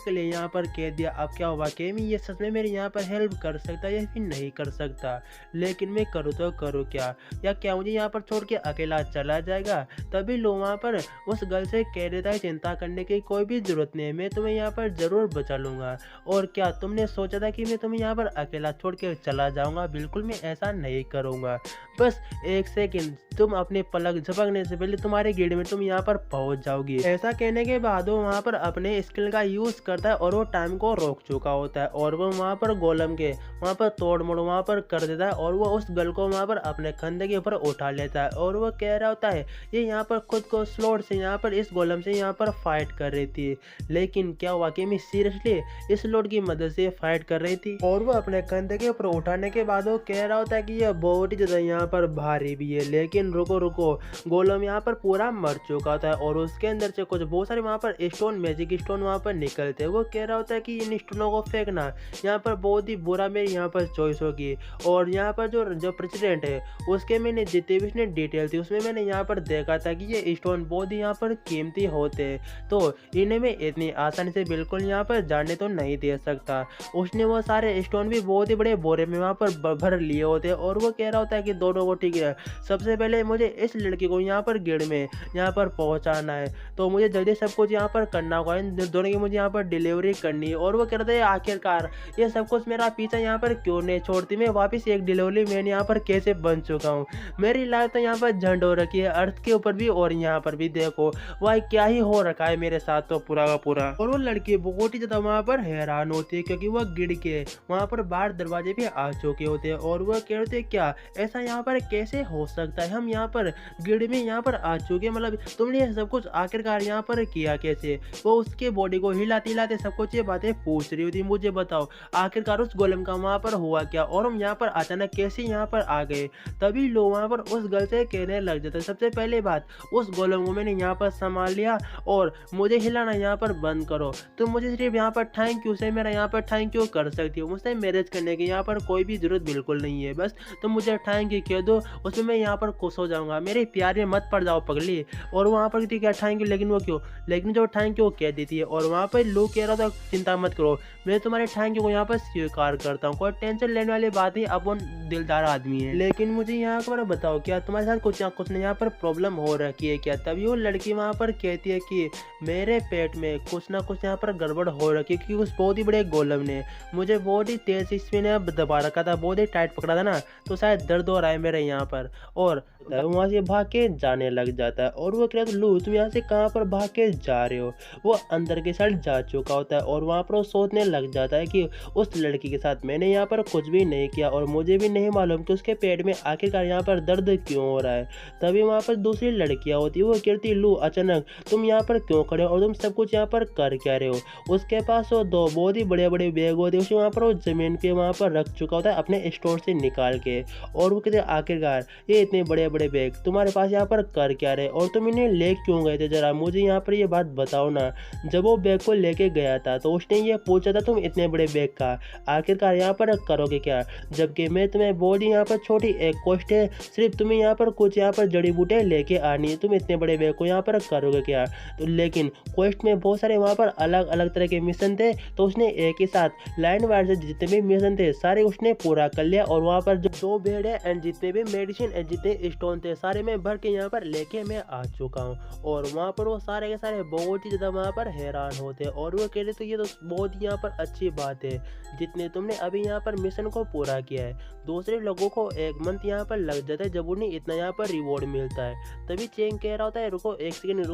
के लिए यहाँ पर कह दिया। अब क्या हुआ कि मैं ये सच में मेरी यहाँ पर हेल्प कर सकता या फिर नहीं कर सकता, लेकिन मैं करूँ तो करूँ क्या, या क्या मुझे यहाँ पर छोड़ के अकेला चला जाएगा। तभी लो वहाँ पर उस गर्ल से कह देता है चिंता करने की कोई भी जरूरत नहीं है, मैं तुम्हें यहाँ पर जरूर बचा लूंगा। और क्या तुमने सोचा था कि मैं तुम्हें यहाँ पर अकेला छोड़ के चला जाऊंगा? बिल्कुल मैं ऐसा नहीं करूंगा। बस एक सेकंड, तुम अपने पलक झपकने से पहले तुम्हारे गिल्ड में तुम यहाँ पर पहुंच जाओगी। ऐसा कहने के बाद वो वहाँ पर अपने स्किल का यूज करता है और वो टाइम को रोक चुका होता है और वो वहाँ पर गोलम के वहाँ पर तोड़ मोड़ वहाँ पर कर देता है और वो उस गल को वहाँ पर अपने कंधे के ऊपर उठा लेता है और वो कह रहा होता है ये यहाँ पर खुद को स्लॉट से यहाँ पर इस गोलम से यहाँ पर फाइट कर रही थी, लेकिन क्या वाकई में सीरियसली इस स्लॉट की मदद से फाइट कर रही थी। और वो अपने कंधे के ऊपर उठाने के बाद वो कह रहा होता है कि यह बहुत ही ज्यादा यहाँ पर भारी भी है, लेकिन रुको रुको, गोलम यहाँ पर पूरा मर चुका होता है और उसके अंदर से कुछ बहुत सारे वहाँ पर स्टोन, मैजिक स्टोन वहाँ पर निकलते हैं। वो कह रहा होता है कि इन स्टोनों को फेंकना यहाँ पर बहुत ही बुरा मेरी यहाँ पर चॉइस होगी। और यहाँ पर जो प्रेसिडेंट है उसके मैंने जितने भी उसने डिटेल थी उसमें मैंने यहाँ पर देखा था कि ये स्टोन बहुत ही यहाँ पर कीमती होते हैं, तो इन्हें मैं इतनी आसानी से बिल्कुल यहाँ पर जाने तो नहीं दे सकता। उसने वो सारे स्टोन भी बहुत ही बड़े बोरे में वहाँ पर भर लिए होते हैं और वो कह रहा होता है कि दोनों को ठीक है, सबसे पहले मुझे इस लड़की को यहाँ पर गिड़ में यहाँ पर पहुँचाना है, तो मुझे जल्दी सब कुछ यहाँ पर करना होगा, इन दोनों की मुझे यहाँ पर डिलीवरी करनी है। और वो कह रहा था आखिरकार ये सब कुछ मेरा पीछा यहाँ पर क्यों नहीं छोड़ती, मैं वापस एक डिलीवरी मैन यहाँ पर कैसे बन चुका हूँ, मेरी लाइफ तो यहाँ पर झंड हो रखी है अर्थ के ऊपर भी और यहाँ पर भी, देखो वह क्या ही हो रखा है मेरे साथ तो पूरा का पूरा। और वो लड़की बहुत ही ज्यादा वहाँ पर हैरान होती है क्योंकि वह गिड़ के वहाँ पर बाहर दरवाजे पे आ चुके होते हैं और वह कहते हैं क्या ऐसा यहाँ पर कैसे हो सकता है, हम यहाँ पर गिड़ में यहाँ पर आ चुके, मतलब तुमने ये सब कुछ आखिरकार यहाँ पर किया कैसे। वो उसके बॉडी को हिलाते हिलाते सब कुछ ये बातें पूछ रही होती, मुझे बताओ आखिरकार उस गोलम का वहाँ पर हुआ क्या और हम यहाँ पर अचानक कैसे यहाँ पर आ गए। तभी लोग वहाँ पर उस गर्ल से कहने लग जाते, सबसे पहले बात उस गोलम को मैंने यहाँ पर संभाल लिया और मुझे हिलाना यहाँ पर बंद करो, तुम मुझे सिर्फ यहाँ पर थैंक यू से मेरा यहाँ पर थैंक यू कर सकती हो, मुझसे मैरिज करने की यहाँ पर कोई भी जरूरत बिल्कुल नहीं है, बस तुम मुझे थैंक यू कह दो उसमें मैं यहाँ पर खुश हो जाऊंगा, मेरे प्यार में मत पड़ जाओ पगली। और वहाँ पर थी क्या थैंक यू, लेकिन वो क्यों, लेकिन जो थैंक यू कह देती है और वहाँ पर लोग कह रहा था चिंता मत करो मैं तुम्हारे थैंक यू को यहाँ पर स्वीकार करता हूँ, कोई टेंशन लेने वाली बात नहीं, अब वो दिलदार आदमी है। लेकिन मुझे यहाँ पर बताओ क्या तुम्हारे साथ कुछ यहाँ पर प्रॉब्लम हो रखी है क्या। तभी वो लड़की वहाँ पर कहती है कि मेरे पेट में कुछ ना कुछ यहाँ पर गड़बड़ हो रखी है क्योंकि उस बहुत ही बड़े गोलम ने मुझे बहुत ही तेज इसमें दबा रखा था, बहुत ही टाइट पकड़ा था ना, तो शायद दर्द हो रहा है मेरे यहाँ पर। और वहाँ से भाग के जाने लग जाता है और वो कह रहा लू तुम यहाँ से कहाँ पर भाग के जा रहे हो। वो अंदर के साइड जा चुका होता है और वहाँ पर वो सोचने लग जाता है कि उस लड़की के साथ मैंने यहाँ पर कुछ भी नहीं किया और मुझे भी नहीं मालूम कि उसके पेट में आखिरकार यहाँ पर दर्द क्यों हो रहा है। तभी वहाँ पर दूसरी लड़कियाँ होती है, वो कहती लू अचानक तुम यहाँ पर क्यों खड़े हो और तुम सब कुछ यहाँ पर कर क्या रहे हो। उसके पास वो दो बहुत ही बड़े बड़े बैग होते हैं, उसे वहाँ पर वो जमीन पे वहाँ पर रख चुका होता है अपने स्टोर से निकाल के। और वो कहते आखिरकार ये इतने बड़े बड़े बैग तुम्हारे पास यहाँ पर कर क्या रहे और तुम इन्हें ले क्यों गए थे, जरा मुझे यहाँ पर ये बात बताओ ना। जब वो बैग को लेके गया था तो उसने ये पूछा था तुम इतने बड़े बैग का आखिरकार यहाँ पर करोगे क्या, जबकि मैं तुम्हें बोली यहाँ पर छोटी एक क्वेस्ट है, सिर्फ तुम्हें यहाँ पर कुछ यहाँ पर जड़ी बूटे लेके आनी है, तुम इतने बड़े बैग को यहाँ पर करोगे क्या। तो लेकिन क्वेस्ट में बहुत सारे वहाँ पर अलग अलग तरह के मिशन थे, तो उसने एक ही साथ लाइन वाइज से जितने भी मिशन थे सारे उसने पूरा कर लिया और वहाँ पर जो 2 बेड है एंड जितने भी मेडिसिन एंड जितने स्टोन थे सारे मैं भर के यहाँ पर लेके मैं आ चुका हूँ। और वहाँ पर वो सारे के सारे बहुत ही ज़्यादा वहाँ पर हैरान होते हैं और वो कह रहे तो ये तो बहुत ही यहाँ पर अच्छी बात है जितने तुमने अभी यहाँ पर मिशन को पूरा किया है, दूसरे लोगों को 1 मंथ यहाँ पर लग जाता है जब उन्हें इतना यहाँ पर रिवॉर्ड मिलता है। तभी चेंग कह रहा होता है रुको एक सेकंड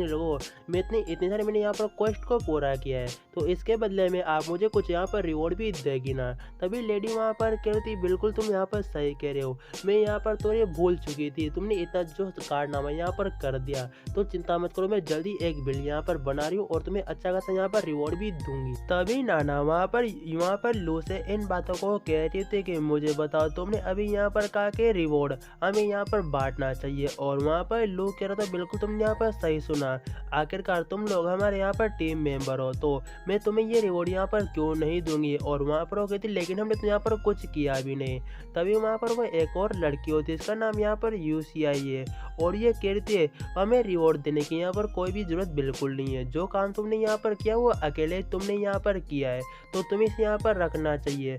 रुको मैं इतनी सारी मैंने यहाँ पर क्वेस्ट को पूरा किया है तो इसके बदले में आप मुझे कुछ यहाँ पर रिवॉर्ड भी देगी ना। तभी लेडी वहाँ पर कह रही थी बिल्कुल तुम यहाँ पर सही कह रहे हो, मैं यहाँ पर तो ये भूल चुकी थी, तुमने इतना जो कारनामा यहाँ पर कर दिया तो चिंता मत करो मैं जल्दी एक बिल यहाँ पर बना रही हूँ और तुम्हें अच्छा खासा यहाँ पर रिवॉर्ड भी दूंगी। तभी नाना वहाँ पर लू से इन बातों को कह रही थी कि मुझे बताओ तुमने अभी यहाँ पर कहा कि रिवॉर्ड हमें यहाँ पर बांटना चाहिए और वहाँ पर लू कह रहा था बिल्कुल तुमने यहाँ पर सही सुना, आखिरकार तुम लोग हमारे यहाँ पर टीम मेंबर हो तो मैं तुम्हें ये रिवॉर्ड यहाँ पर क्यों नहीं दूंगी। और वहाँ पर वो कहती लेकिन हमने तो यहाँ पर कुछ किया भी नहीं। तभी वहाँ पर वो एक और लड़की होती है, इसका नाम यहाँ पर UCI है और ये कहती है हमें रिवॉर्ड देने की यहाँ पर कोई भी जरूरत बिल्कुल नहीं है, जो काम तुमने यहाँ पर किया वो अकेले तुमने यहाँ पर किया है तो तुम्हें इसे यहाँ पर रखना चाहिए।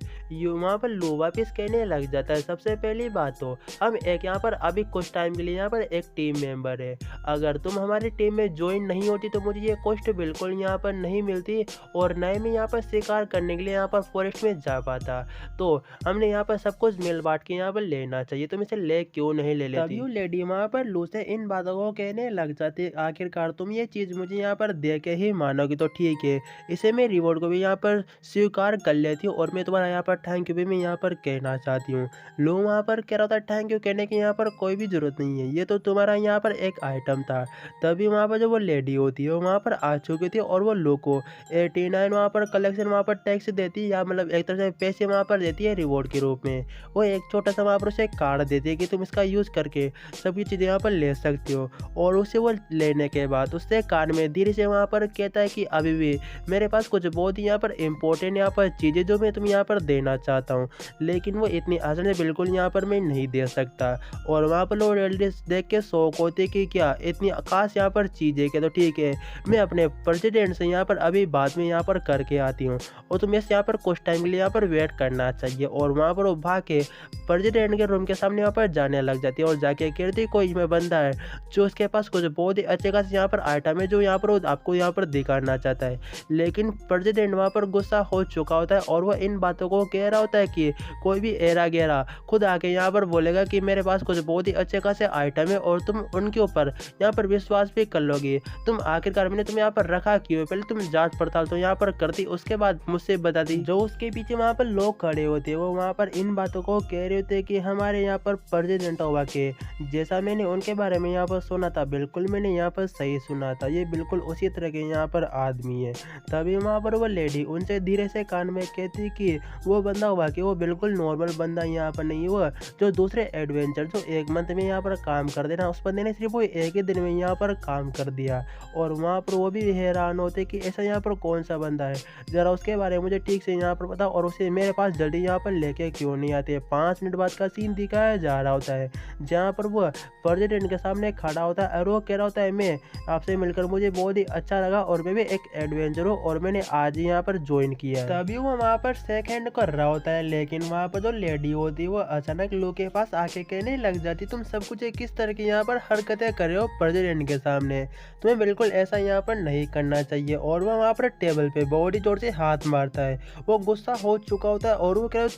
वहाँ पर लू वापिस कहने लग जाता है सबसे पहली बात तो हम एक यहाँ पर अभी कुछ टाइम के लिए यहाँ पर एक टीम मेंबर है, अगर तुम हमारी टीम में ज्वाइन नहीं होती तो मुझे ये कॉस्ट बिल्कुल यहाँ पर नहीं मिलती और न ही मैं यहाँ पर शिकार करने के लिए यहाँ पर फॉरेस्ट में जा पाता, तो हमने यहाँ पर सब कुछ मिल बांट के यहाँ पर लेना चाहिए, तुम इसे ले क्यों नहीं ले लेती। तभी लेडी वहाँ पर लू से इन बातों को कहने लग जाती है, आखिरकार तुम ये चीज़ मुझे यहाँ पर दे के ही मानोगी तो ठीक है, इसे मैं रिवॉर्ड को भी यहाँ पर स्वीकार कर लेती हूँ और मैं तुम्हारा यहाँ पर थैंक यू भी मैं यहाँ पर कहना चाहती हूँ। लू वहाँ पर कह रहा था थैंक यू कहने की यहाँ पर कोई भी ज़रूरत नहीं है, ये तो तुम्हारा यहाँ पर एक आइटम था। तभी वहाँ पर जो वो लेडी होती है वो वहाँ पर आ चुकी थी और वो लू को 89 वहाँ पर कलेक्शन वहाँ पर टैक्स देती है, या मतलब एक तरह से पैसे वहाँ पर देती है रिवॉर्ड के रूप में। वो एक छोटा सा वहाँ पर उसे कार्ड देती है कि तुम इसका यूज़ करके सभी चीज़ें यहाँ पर ले सकते हो। और उसे वो लेने के बाद उससे कान में धीरे से वहाँ पर कहता है कि अभी भी मेरे पास कुछ बहुत ही यहाँ पर इम्पोर्टेंट यहाँ पर चीज़ें जो मैं तुम्हें यहाँ पर देना चाहता हूँ, लेकिन वो इतनी आसानी से बिल्कुल यहाँ पर मैं नहीं दे सकता। और वहाँ पर लोग एल्डिस देख के शौक होते कि क्या इतनी खास यहाँ पर चीज़ें क्या, तो ठीक है मैं अपने प्रेसिडेंट से यहाँ पर अभी बाद में यहाँ पर करके आती हूँ और तुम्हें यहाँ पर कुछ टाइम के लिए यहाँ पर वेट करना चाहिए। और वहाँ पर वो भाग के प्रेसिडेंट के रूम के सामने यहाँ पर जाने लग जाती है और जाके कहती कोई में बंदा है जो उसके पास कुछ बहुत ही अच्छे खास यहाँ पर आइटम है जो यहाँ पर आपको यहाँ पर दिखाना चाहता है। लेकिन प्रेसिडेंट वहाँ पर गुस्सा हो चुका होता है और वह इन बातों को कह रहा होता है कि कोई भी एरा गेरा खुद आके यहाँ पर बोलेगा कि मेरे पास कुछ बहुत ही अच्छे खासे आइटम है और तुम उनके ऊपर यहाँ पर विश्वास भी कर लोगे। तुम आखिरकार मैंने तुम्हें यहाँ पर रखा क्यों, पहले तुम जांच पड़ताल तो यहाँ पर करती, उसके बाद मुझसे बता दी। जो उसके पीछे वहाँ पर लोग खड़े होते वो वहाँ पर इन बातों को कह रहे होते कि हमारे यहाँ पर प्रेसिडेंट हुआ के जैसा मैंने उनके बारे में यहाँ पर सुना था, बिल्कुल मैंने यहाँ पर सही सुना था, ये बिल्कुल उसी तरह के यहाँ पर आदमी है। तभी वहाँ पर वो लेडी उनसे धीरे से कान में कहती कि वो बंदा हुआ कि वो बिल्कुल नॉर्मल बंदा यहाँ पर नहीं हुआ, जो दूसरे एडवेंचर जो एक मंथ में यहाँ पर काम कर देना उस बंदे ने सिर्फ वो एक ही दिन में यहाँ पर काम कर दिया। और वहाँ पर वो भी हैरान होते कि ऐसा यहाँ पर कौन सा बंदा है, ज़रा उसके बारे में मुझे ठीक से यहाँ पर पता और उसे मेरे पास जल्दी यहाँ पर लेके क्यों नहीं आते। 5 मिनट बाद का सीन दिखाया जा रहा होता है जहाँ पर वो प्रेसिडेंट के सामने खड़ा होता है और वो कह रहा होता है मैं आपसे मिलकर मुझे बहुत ही अच्छा लगा और मैं भी एक एडवेंचर हूँ और मैंने आज ही यहाँ पर ज्वाइन किया है। तभी वो वहाँ पर शेक हैंड कर रहा होता है, लेकिन वहाँ पर जो लेडी होती है वो अचानक लू के पास आके कहने लग जाती तुम सब कुछ किस तरह की यहाँ पर हरकतें कर रहे हो प्रेसिडेंट के सामने, तुम्हें बिल्कुल ऐसा यहाँ पर नहीं करना चाहिए। और वह वहाँ पर टेबल पे बहुत ही जोर से हाथ मारता है, वो गुस्सा हो चुका होता है और वो कह रहा है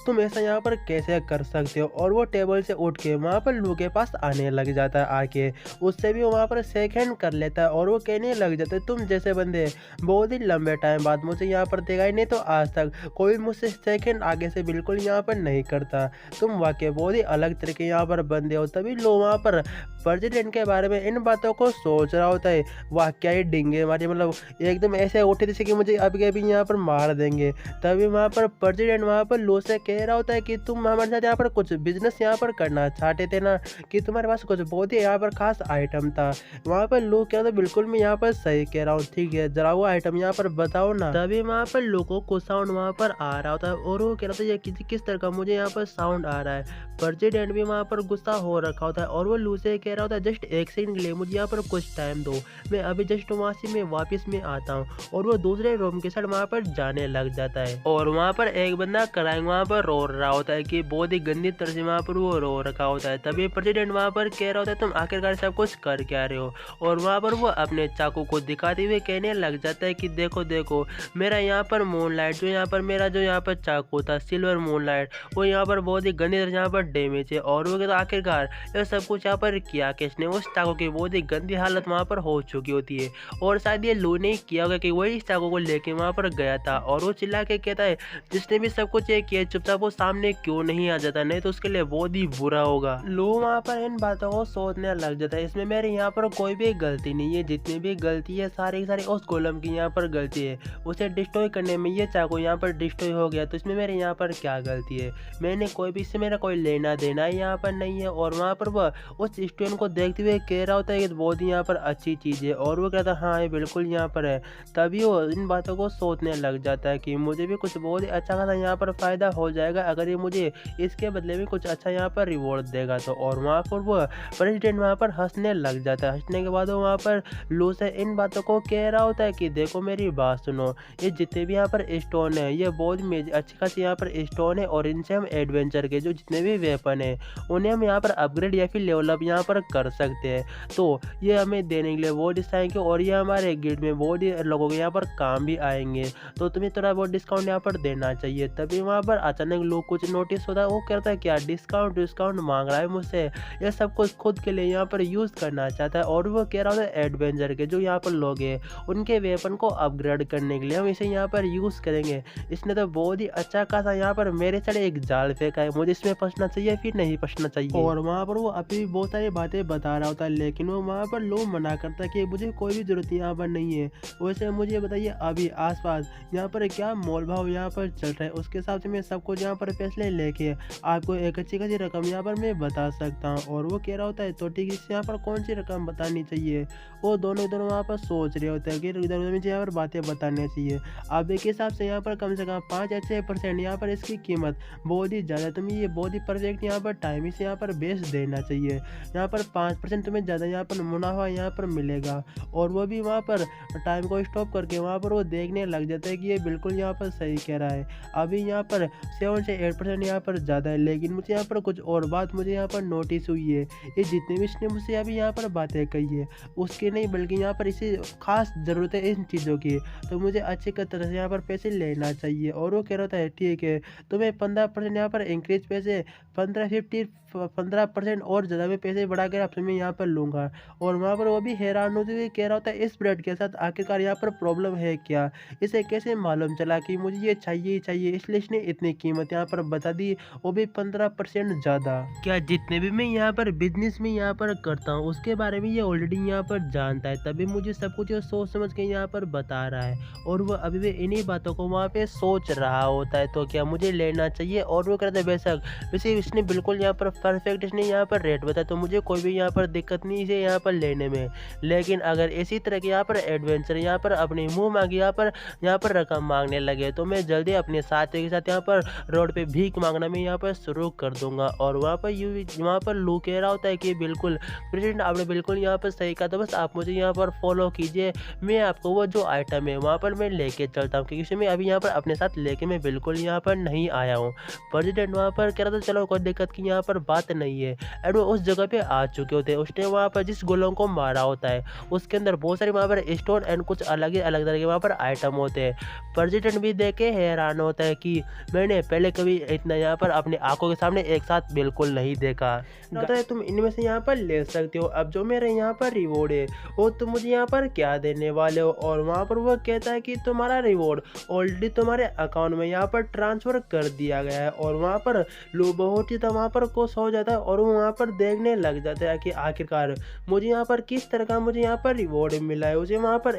तुम ऐसा यहाँ पर कैसे कर सकते हो। और वो टेबल से उठ के वहाँ पर लू के पास आने लग जाता है, आके उससे भी वहाँ पर शेक हैंड कर लेता है और वो कहने लग जाता है तुम जैसे बंदे बहुत ही लंबे टाइम बाद मुझे यहाँ पर देखा ही नहीं, तो आज तक कोई मुझसे शेक हैंड आगे से बिल्कुल यहाँ पर नहीं करता, तुम वाकई बहुत ही अलग तरह के यहाँ पर बंदे हो। तभी लो वहाँ पर प्रेसिडेंट के बारे में इन बातों को सोच रहा होता है, वाह क्या ही डिंगे हमारे, मतलब एकदम ऐसे उठे जैसे कि मुझे अभी अभी यहाँ पर मार देंगे। तभी वहाँ पर प्रेसिडेंट वहाँ पर लो से कह रहा होता है कि तुम हमारे साथ यहाँ पर कुछ बिजनेस यहाँ पर करना चाहते थे ना, कि तुम्हारे पास कुछ बहुत ही यहाँ पर खास आइटम था। वहाँ पर लो कह रहा था बिल्कुल मैं यहाँ पर सही कह रहा हूँ, ठीक है जरा वो आइटम यहाँ पर बताओ ना। तभी वहाँ पर लोगों को साउंड वहाँ पर आ रहा होता है और वो कह रहा था ये किस तरह का मुझे यहाँ पर साउंड आ रहा है। प्रेसिडेंट भी वहाँ पर गुस्सा हो रखा होता है और वो लू से कह रहा होता है जस्ट एक सेकंड के लिए मुझे यहाँ पर कुछ टाइम दो, मैं अभी जस्ट वहाँ से मैं वापस में आता हूँ। और वो दूसरे रूम के साथ वहाँ पर जाने लग जाता है और वहाँ पर एक बंदा क्राइम वहाँ पर रो रहा होता है कि बहुत ही गंदी तरह से वहाँ पर वो रो रखा होता है। तभी प्रेसिडेंट वहाँ पर कह रहा होता है तुम आखिरकार सब कुछ कर क्या रहे हो। और वहाँ पर वो अपने चाकू को दिखाते हुए कहने लग जाता है कि देखो देखो मेरा यहाँ पर मूनलाइट जो यहाँ पर मेरा जो यहाँ पर चाकू था सिल्वर मूनलाइट वो यहाँ पर बहुत ही गंदी तरह यहाँ पर डैमेज है। और वो कहता आखिरकार ये सब कुछ यहाँ पर किया किसने, उस चाकू की बहुत ही गंदी हालत वहाँ पर हो चुकी होती है और शायद ये लू ने किया होगा कि वही इस चाकू को लेके वहाँ पर गया था। और वो चिल्ला के कहता है जिसने भी सब कुछ ये किया चुपचाप वो सामने क्यों नहीं आ जाता, नहीं तो उसके लिए बहुत ही बुरा होगा। लू वहाँ पर इन बातों को सोचने लग जाता है इसमें मेरे यहाँ पर कोई भी गलती नहीं है, जितनी भी गलती है सारी सारी उस गोलम की यहाँ पर गलती है, उसे डिस्ट्रॉय करने में ये चाकू यहाँ पर डिस्ट्रॉय हो गया तो इसमें मेरे यहाँ पर क्या गलती है, मैंने कोई भी इससे मेरा कोई लेना देना यहाँ पर नहीं है। और वहाँ पर वह उस स्टूडेंट को देखते हुए कह रहा होता है कि बहुत ही यहाँ पर अच्छी चीज़ है और वो कहता है हाँ ये बिल्कुल यहाँ पर है। तभी वो इन बातों को सोचने लग जाता है कि मुझे भी कुछ बहुत ही अच्छा खासा यहाँ पर फ़ायदा हो जाएगा अगर ये मुझे इसके बदले में कुछ अच्छा यहाँ पर रिवॉर्ड देगा तो। और वहाँ पर वो प्रेसिडेंट वहाँ पर हंसने लग जाता है, हंसने के बाद वो वहाँ पर लू से इन बातों को कह रहा होता है कि देखो मेरी बात सुनो, ये जितने भी यहाँ पर स्टोन है ये बहुत अच्छी खासी यहाँ पर स्टोन है और इनसे हम एडवेंचर के जो जितने भी वेपन है उन्हें हम यहाँ पर अपग्रेड या फिर लेवलअप यहाँ पर कर सकते हैं, तो ये हमें देने के लिए बहुत डिस्काउंट और ये हमारे गिल्ड में बहुत ही लोगों के यहाँ पर काम भी आएंगे, तो तुम्हें थोड़ा बहुत डिस्काउंट यहाँ पर देना चाहिए। तभी वहाँ पर अचानक लोग कुछ नोटिस होता है, वो कहता है क्या डिस्काउंट मांग रहा है मुझसे, ये सब कुछ खुद के लिए यहाँ पर यूज़ करना चाहता है और वो कह रहा होता है एडवेंचर के जो यहाँ पर लोग हैं उनके वेपन को अपग्रेड करने के लिए हम इसे यहाँ पर यूज़ करेंगे। इसने तो बहुत ही अच्छा खासा यहाँ पर मेरे साथ एक जाल फेंका है, मुझे इसमें फंसना चाहिए फिर नहीं फंसना चाहिए। और वहाँ पर वो अभी भी बहुत सारी बातें बता रहा होता है, लेकिन वो वहाँ पर लो मना करता है कि मुझे कोई भी जरूरत यहाँ पर नहीं है। वैसे मुझे बताइए अभी आसपास यहाँ पर क्या मोल भाव यहाँ पर चल रहा है, उसके हिसाब से मैं सब कुछ यहाँ पर फैसले लेके आपको एक अच्छी खासी रकम यहाँ पर मैं बता सकता हूँ। और वो कह रहा होता है तो ठीक है, यहाँ पर कौन सी रकम बतानी चाहिए। वो दोनों वहाँ पर सोच रहे होते हैं कि इधर उधर मुझे यहाँ पर बातें बतानी चाहिए। अब एक हिसाब से यहाँ पर कम से कम 5 या 6% यहाँ पर इसकी कीमत बहुत ही ज़्यादा, तुम्हें ये बहुत ही परफेक्ट यहाँ पर टाइम इसे यहाँ पर बेच देना चाहिए। यहाँ पर 5% तुम्हें ज़्यादा यहाँ पर मुनाफा यहाँ पर मिलेगा। और वो भी वहाँ पर टाइम को स्टॉप करके वहाँ पर वो देखने लग जाता है कि ये बिल्कुल यहाँ पर सही कह रहा है। अभी यहाँ पर 7 से 8% यहाँ पर ज़्यादा है, लेकिन मुझे यहाँ पर कुछ और बात मुझे यहाँ पर नोटिस हुई है। ये जितने भी इसने मुझसे अभी यहाँ पर बातें कही है उसके नहीं, बल्कि यहाँ पर इसे खास ज़रूरत है इन चीज़ों की, तो मुझे अच्छी तरह से यहाँ पर पैसे लेना चाहिए। और वो कह रहा था ठीक है, तो मैं 15% यहाँ पर इंक्रीज पैसे 15% और ज़्यादा में पैसे बढ़ाकर आपसे मैं यहाँ पर लूँगा। और वहाँ पर वो भी हैरान होते हुए कह रहा होता है इस ब्रेड के साथ आखिरकार यहाँ पर प्रॉब्लम है क्या, इसे कैसे मालूम चला कि मुझे ये चाहिए ही चाहिए, इसलिए इसने इतनी कीमत यहाँ पर बता दी, वो भी 15% ज़्यादा। क्या जितने भी मैं यहाँ पर बिजनेस में यहाँ पर करता हूँ उसके बारे में ये ऑलरेडी यहाँ पर जानता है, तभी मुझे सब कुछ सोच समझ के यहाँ पर बता रहा है। और वो अभी भी इन्हीं बातों को वहाँ पे सोच रहा होता है, तो क्या मुझे लेना चाहिए। और वो कहता है बेशक, वैसे इसने बिल्कुल यहाँ पर परफेक्ट इसने यहाँ पर रेट बताया, तो मुझे कोई भी यहाँ पर दिक्कत नहीं इसे यहाँ पर लेने में। लेकिन अगर इसी तरह के यहाँ पर एडवेंचर यहाँ पर अपने मुँह मांगे यहाँ पर रकम मांगने लगे तो मैं जल्दी अपने साथियों के साथ यहाँ पर रोड पे भीख मांगना मैं यहाँ पर शुरू कर दूंगा। और वहाँ पर लू कह रहा होता है कि बिल्कुल प्रेसिडेंट आपने बिल्कुल यहाँ पर सही कहा, तो बस आप मुझे यहाँ पर फॉलो कीजिए, मैं आपको वो जो आइटम है वहाँ पर मैं लेके चलता हूँ, क्योंकि मैं अभी यहाँ पर अपने साथ लेके मैं बिल्कुल यहाँ पर नहीं आया हूँ। प्रेसिडेंट वहाँ पर कह रहा था चलो कोई दिक्कत की यहाँ पर बात नहीं है। एंड वो उस जगह पे आ चुके होते हैं, उसने वहाँ पर जिस गोलों को मारा होता है उसके अंदर बहुत सारे वहाँ पर स्टोन एंड कुछ अलग तरह के वहाँ पर आइटम होते हैं। प्रेसिडेंट भी देख के हैरान होता है कि मैंने पहले कभी इतना यहाँ पर अपनी आंखों के सामने एक साथ बिल्कुल नहीं देखा। होता है तुम इनमें से यहाँ पर ले सकते हो, अब जो मेरे यहाँ पर रिवॉर्ड है वो तुम मुझे यहाँ पर क्या देने वाले हो। और वहाँ पर वो कहता है कि तुम्हारा रिवॉर्ड ऑलरेडी तुम्हारे अकाउंट में यहाँ पर ट्रांसफर कर दिया गया है। और वहाँ पर लो बहुत ही तो वहाँ पर खुश हो जाता है और वो वहाँ पर देखने लग जाता है कि आखिरकार मुझे यहाँ पर किस तरह का मुझे यहाँ पर रिवॉर्ड मिला है। उसे वहाँ पर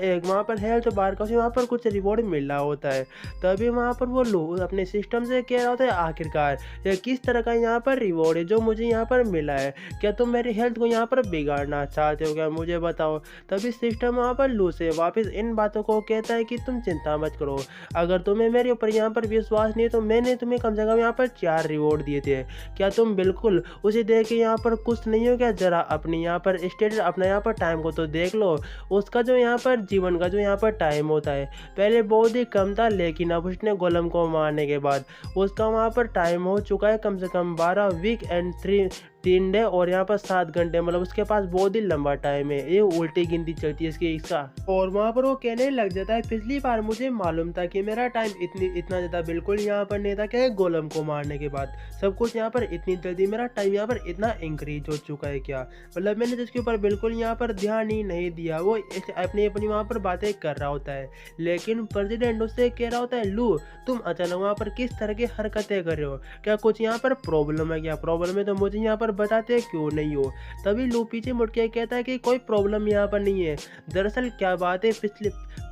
हेल्थ बार का उसे वहाँ पर कुछ रिवॉर्ड मिला होता है। तभी वहाँ पर वो लो अपने सिस्टम से कह रहा होता है आखिरकार ये किस तरह का यहाँ पर रिवॉर्ड है जो मुझे यहाँ पर मिला है, क्या तुम मेरी हेल्थ को यहाँ पर बिगाड़ना चाहते हो क्या, मुझे बताओ। तभी सिस्टम वहाँ पर लू से वापस इन बातों को कहता है कि तुम चिंता मत करो, अगर तुम्हें मेरे ऊपर यहाँ पर विश्वास नहीं है तो मैंने तुम्हें कम से कम यहाँ पर 4 रिवॉर्ड दिए थे, क्या तुम बिल्कुल उसे देख के यहाँ पर खुश नहीं हो क्या। जरा अपनी यहाँ पर स्टेटस अपना यहाँ पर टाइम को तो देख लो, उसका जो यहाँ पर जीवन का जो यहाँ पर टाइम होता है पहले बहुत ही कम था, लेकिन अब उसने गोलम को मारने के बाद उसका वहाँ पर टाइम हो चुका है कम से कम 12 वीक एंड 3 डे और यहाँ पर 7 घंटे, मतलब उसके पास बहुत ही लंबा टाइम है। ये उल्टी गिनती चलती है इसका। और वहाँ पर वो कहने लग जाता है पिछली बार मुझे मालूम था कि मेरा टाइम इतना ज़्यादा बिल्कुल यहाँ पर नहीं था, क्या गोलम को मारने के बाद सब कुछ यहाँ पर इतनी जल्दी मेरा टाइम यहाँ पर इतना इंक्रीज हो चुका है क्या, मतलब मैंने जिसके ऊपर बिल्कुल यहाँ पर ध्यान ही नहीं दिया। वो अपनी वहाँ पर बातें कर रहा होता है, लेकिन प्रेसिडेंट उससे कह रहा होता है लू तुम अचानक वहाँ पर किस तरह की हरकतें कर रहे हो, क्या कुछ यहाँ पर प्रॉब्लम है क्या, प्रॉब्लम है तो मुझे यहाँ पर बताते क्यों नहीं हो। तभी लू पीछे मुड़ के कहता है कि कोई प्रॉब्लम यहाँ पर नहीं है, दरअसल क्या बात है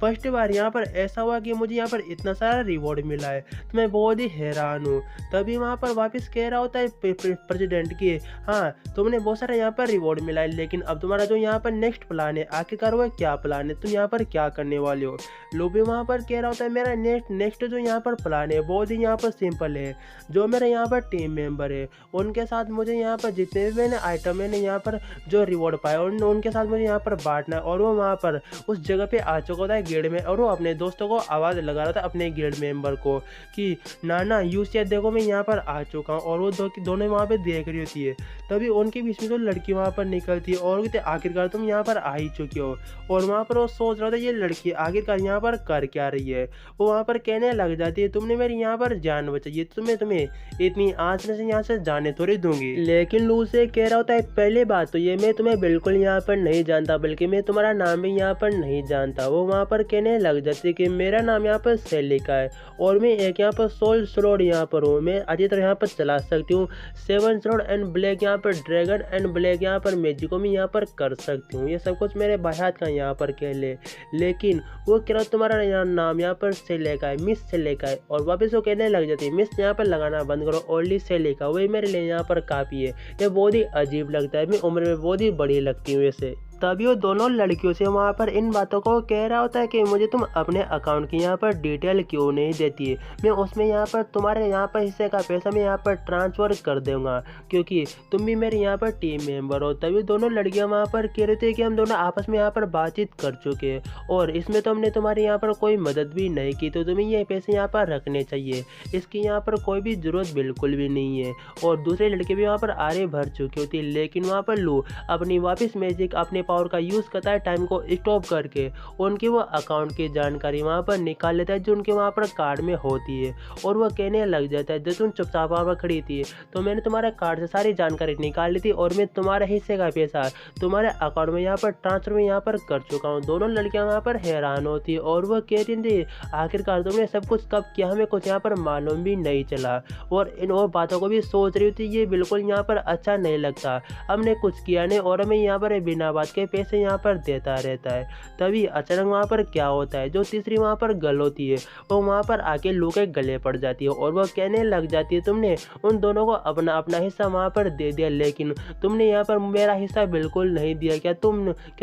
फर्स्ट बार यहाँ पर ऐसा हुआ कि मुझे यहाँ पर इतना सारा रिवॉर्ड मिला है, तो मैं बहुत ही हैरान हूँ। तभी वहाँ पर वापस कह रहा होता है प्रेसिडेंट की हाँ तुमने बहुत सारा यहाँ पर रिवॉर्ड मिला है, लेकिन अब तुम्हारा जो यहाँ पर नेक्स्ट प्लान है आखिरकार वो क्या प्लान है, तुम यहाँ पर क्या करने वाले हो। लू भी वहाँ पर कह रहा होता है मेरा नेक्स्ट जो यहाँ पर प्लान है बहुत ही यहाँ पर सिंपल है, जो मेरे यहाँ पर टीम मेंबर है उनके साथ मुझे यहाँ पर जितने भी मैंने आइटम मैंने यहाँ पर जो रिवॉर्ड पाया उनके साथ मुझे यहाँ पर बांटना है। और वो वहाँ पर उस जगह पे आ चुका होता है गिल्ड में, और वो अपने दोस्तों को आवाज़ लगा रहा था अपने गिल्ड मेंबर को कि नाना यूसिया देखो मैं यहाँ पर आ चुका हूँ। और वो दोनों वहाँ पे देख रही होती है, तभी उनके बीच में तो लड़की वहाँ पर निकलती है और कहते आखिरकार तुम यहाँ पर आ ही चुके हो। और वहाँ पर वो सोच रहा था ये लड़की आखिरकार यहाँ पर कर क्या रही है। वो वहाँ पर कहने लग जाती है तुमने मेरी यहाँ पर जान बचाई, तुम्हें इतनी आसानी से यहाँ से जाने थोड़ी दूंगी। लेकिन लेकिन लू से कह रहा होता है पहले बात तो ये मैं तुम्हें बिल्कुल यहाँ पर नहीं जानता, बल्कि मैं तुम्हारा नाम भी यहाँ पर नहीं जानता। वो वहाँ पर कहने लग जाती कि मेरा नाम यहाँ पर सेलिका है और मैं एक यहाँ पर सोल स्लोड यहाँ पर हूँ, मैं अच्छी तरह यहाँ पर चला सकती हूँ 7 स्लोड एंड ब्लैक यहाँ पर ड्रैगन एंड ब्लैक यहाँ पर मैजिक को मैं यहाँ पर कर सकती हूँ। ये सब कुछ मेरे भाई हाथ का यहाँ पर कह ले, लेकिन वो कह रहा तुम्हारा नाम यहाँ पर सेलिका है, मिस सेलिका है। और वापस वो कहने लग जाती है मिस यहाँ पर लगाना बंद करो, ओनली सेलिका वही मेरे लिए यहाँ पर काफ़ी है। ये बहुत ही अजीब लगता है, मैं उम्र में बहुत ही बड़ी लगती हूँ वैसे। तभी वो दोनों लड़कियों से वहाँ पर इन बातों को कह रहा होता है कि मुझे तुम अपने अकाउंट की यहाँ पर डिटेल क्यों नहीं देती है, मैं उसमें यहाँ पर तुम्हारे यहाँ पर हिस्से का पैसा मैं यहाँ पर ट्रांसफ़र कर दूँगा क्योंकि तुम भी मेरे यहाँ पर टीम मेंबर हो। तभी दोनों लड़कियाँ वहाँ पर कह रहे थे कि हम दोनों आपस में यहाँ पर बातचीत कर चुके हैं और इसमें तो हमने तुम्हारी यहाँ पर कोई मदद भी नहीं की, तो तुम्हें ये पैसे यहाँ पर रखने चाहिए, इसकी यहाँ पर कोई भी ज़रूरत बिल्कुल भी नहीं है। और दूसरे लड़के भी वहाँ पर आरे भर चुकी होती, लेकिन वहाँ पर लू अपनी वापस मैजिक अपने पावर का यूज़ करता है टाइम को स्टॉप करके, उनकी वो अकाउंट की जानकारी वहाँ पर निकाल लेता है जो उनके वहाँ पर कार्ड में होती है। और वह कहने लग जाता है जब तुम चुपचाप वहाँ पर खड़ी थी तो मैंने तुम्हारे कार्ड से सारी जानकारी निकाल ली थी और मैं तुम्हारे हिस्से का पैसा तुम्हारे अकाउंट में यहाँ पर ट्रांसफर में यहाँ पर कर चुका हूँ। दोनों लड़कियाँ वहाँ पर हैरान होती है और वह कह रही थी आखिरकार तुमने सब कुछ कब किया, हमें कुछ यहाँ पर मालूम भी नहीं चला। और इन और बातों को भी सोच रही थी, ये बिल्कुल यहाँ पर अच्छा नहीं लगता, हमने कुछ किया नहीं और हमें यहाँ पर बिना बात के पैसे यहाँ पर देता रहता है। तभी अचानक वहाँ पर क्या होता है, जो तीसरी वहाँ पर गर्ल होती है वो वहाँ पर आके लू के गले पड़ जाती है और वह कहने लग जाती है तुमने उन दोनों को अपना अपना हिस्सा वहाँ पर दे दिया, लेकिन तुमने यहाँ पर मेरा हिस्सा बिल्कुल नहीं दिया। क्या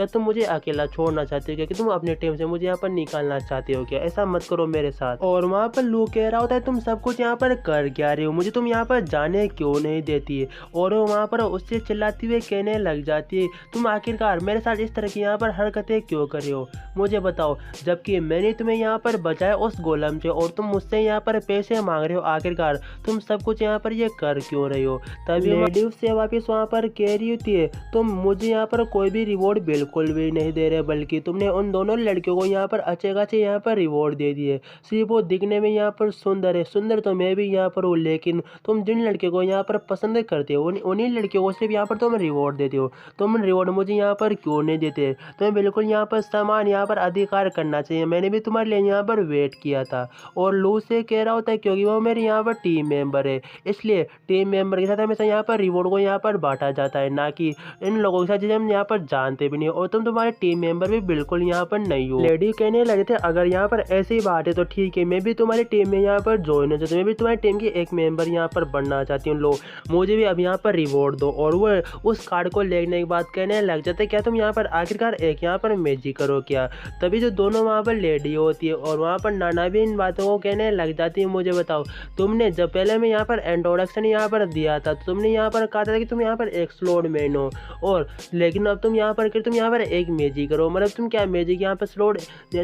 तुम मुझे अकेला छोड़ना चाहते हो, क्या तुम अपने टीम से मुझे यहाँ पर निकालना चाहते हो क्या, ऐसा मत करो मेरे साथ। और वहाँ पर लू कह रहा होता है तुम सब कुछ यहाँ पर कर क्या रहे हो, मुझे तुम यहाँ पर जाने क्यों नहीं देती है। और वो वहाँ पर उससे चिल्लाती हुए कहने लग जाती है तुम आखिरकार मेरे साथ इस तरह की यहाँ पर हरकतें क्यों कर रहे हो, मुझे बताओ, जबकि मैंने तुम्हें यहाँ पर बचाया उस गोलम से और तुम मुझसे यहाँ पर पैसे मांग रहे हो, आखिरकार तुम सब कुछ यहाँ पर ये कर क्यों रहे हो। तभी लेडीज से वापस वहाँ पर कह रही होती है तुम मुझे यहाँ पर कोई भी रिवॉर्ड बिल्कुल भी नहीं दे रहे, बल्कि तुमने उन दोनों लड़कियों को यहाँ पर अच्छे खासे यहाँ पर रिवॉर्ड दे दिए, सिर्फ वो दिखने में यहाँ पर सुंदर है, सुंदर तो मैं भी यहाँ पर हूँ, लेकिन तुम जिन लड़कियों को यहाँ पर पसंद करते हो उन्हीं लड़कियों को सिर्फ यहाँ पर तुम रिवॉर्ड देते हो, तुम रिवॉर्ड मुझे यहाँ पर क्यों नहीं देते, तुम्हें बिल्कुल यहाँ पर समान यहाँ पर अधिकार करना चाहिए, मैंने भी तुम्हारे लिए यहाँ पर वेट किया था। और लू से कह रहा होता है क्योंकि वो मेरे यहाँ पर टीम मेंबर है, इसलिए टीम मेंबर के साथ हमेशा यहाँ पर रिवॉर्ड को यहाँ पर बांटा जाता है, ना कि इन लोगों के साथ जिसे हम यहाँ पर जानते भी नहीं, और तुम तुम्हारे टीम मेंबर भी बिल्कुल यहाँ पर नहीं हो। लेडी कहने लगे थे अगर यहाँ पर ऐसी बात है तो ठीक है, मैं भी तुम्हारी टीम में यहाँ पर ज्वाइन हो चाहती हूँ, मैं भी तुम्हारी टीम की एक मेंबर यहाँ पर बनना चाहती हूँ, लो मुझे भी अब यहाँ पर रिवॉर्ड दो। और वो उस कार्ड को लेने के बाद कहने लग जाते क्या तुम यहाँ पर आखिरकार एक यहाँ पर मैजिक करो क्या। तभी जो दोनों वहाँ पर लेडी होती है और वहाँ पर नाना भी इन बातों को कहने लग जाती है मुझे बताओ, तुमने जब पहले मैं यहाँ पर इंट्रोडक्शन यहाँ पर दिया था तो तुमने यहाँ पर कहा था कि तुम यहाँ पर एक स्लोड मैन हो, और लेकिन अब तुम यहाँ पर एक मैजिक करो, मतलब तुम क्या मैजिक यहाँ पर स्लोड,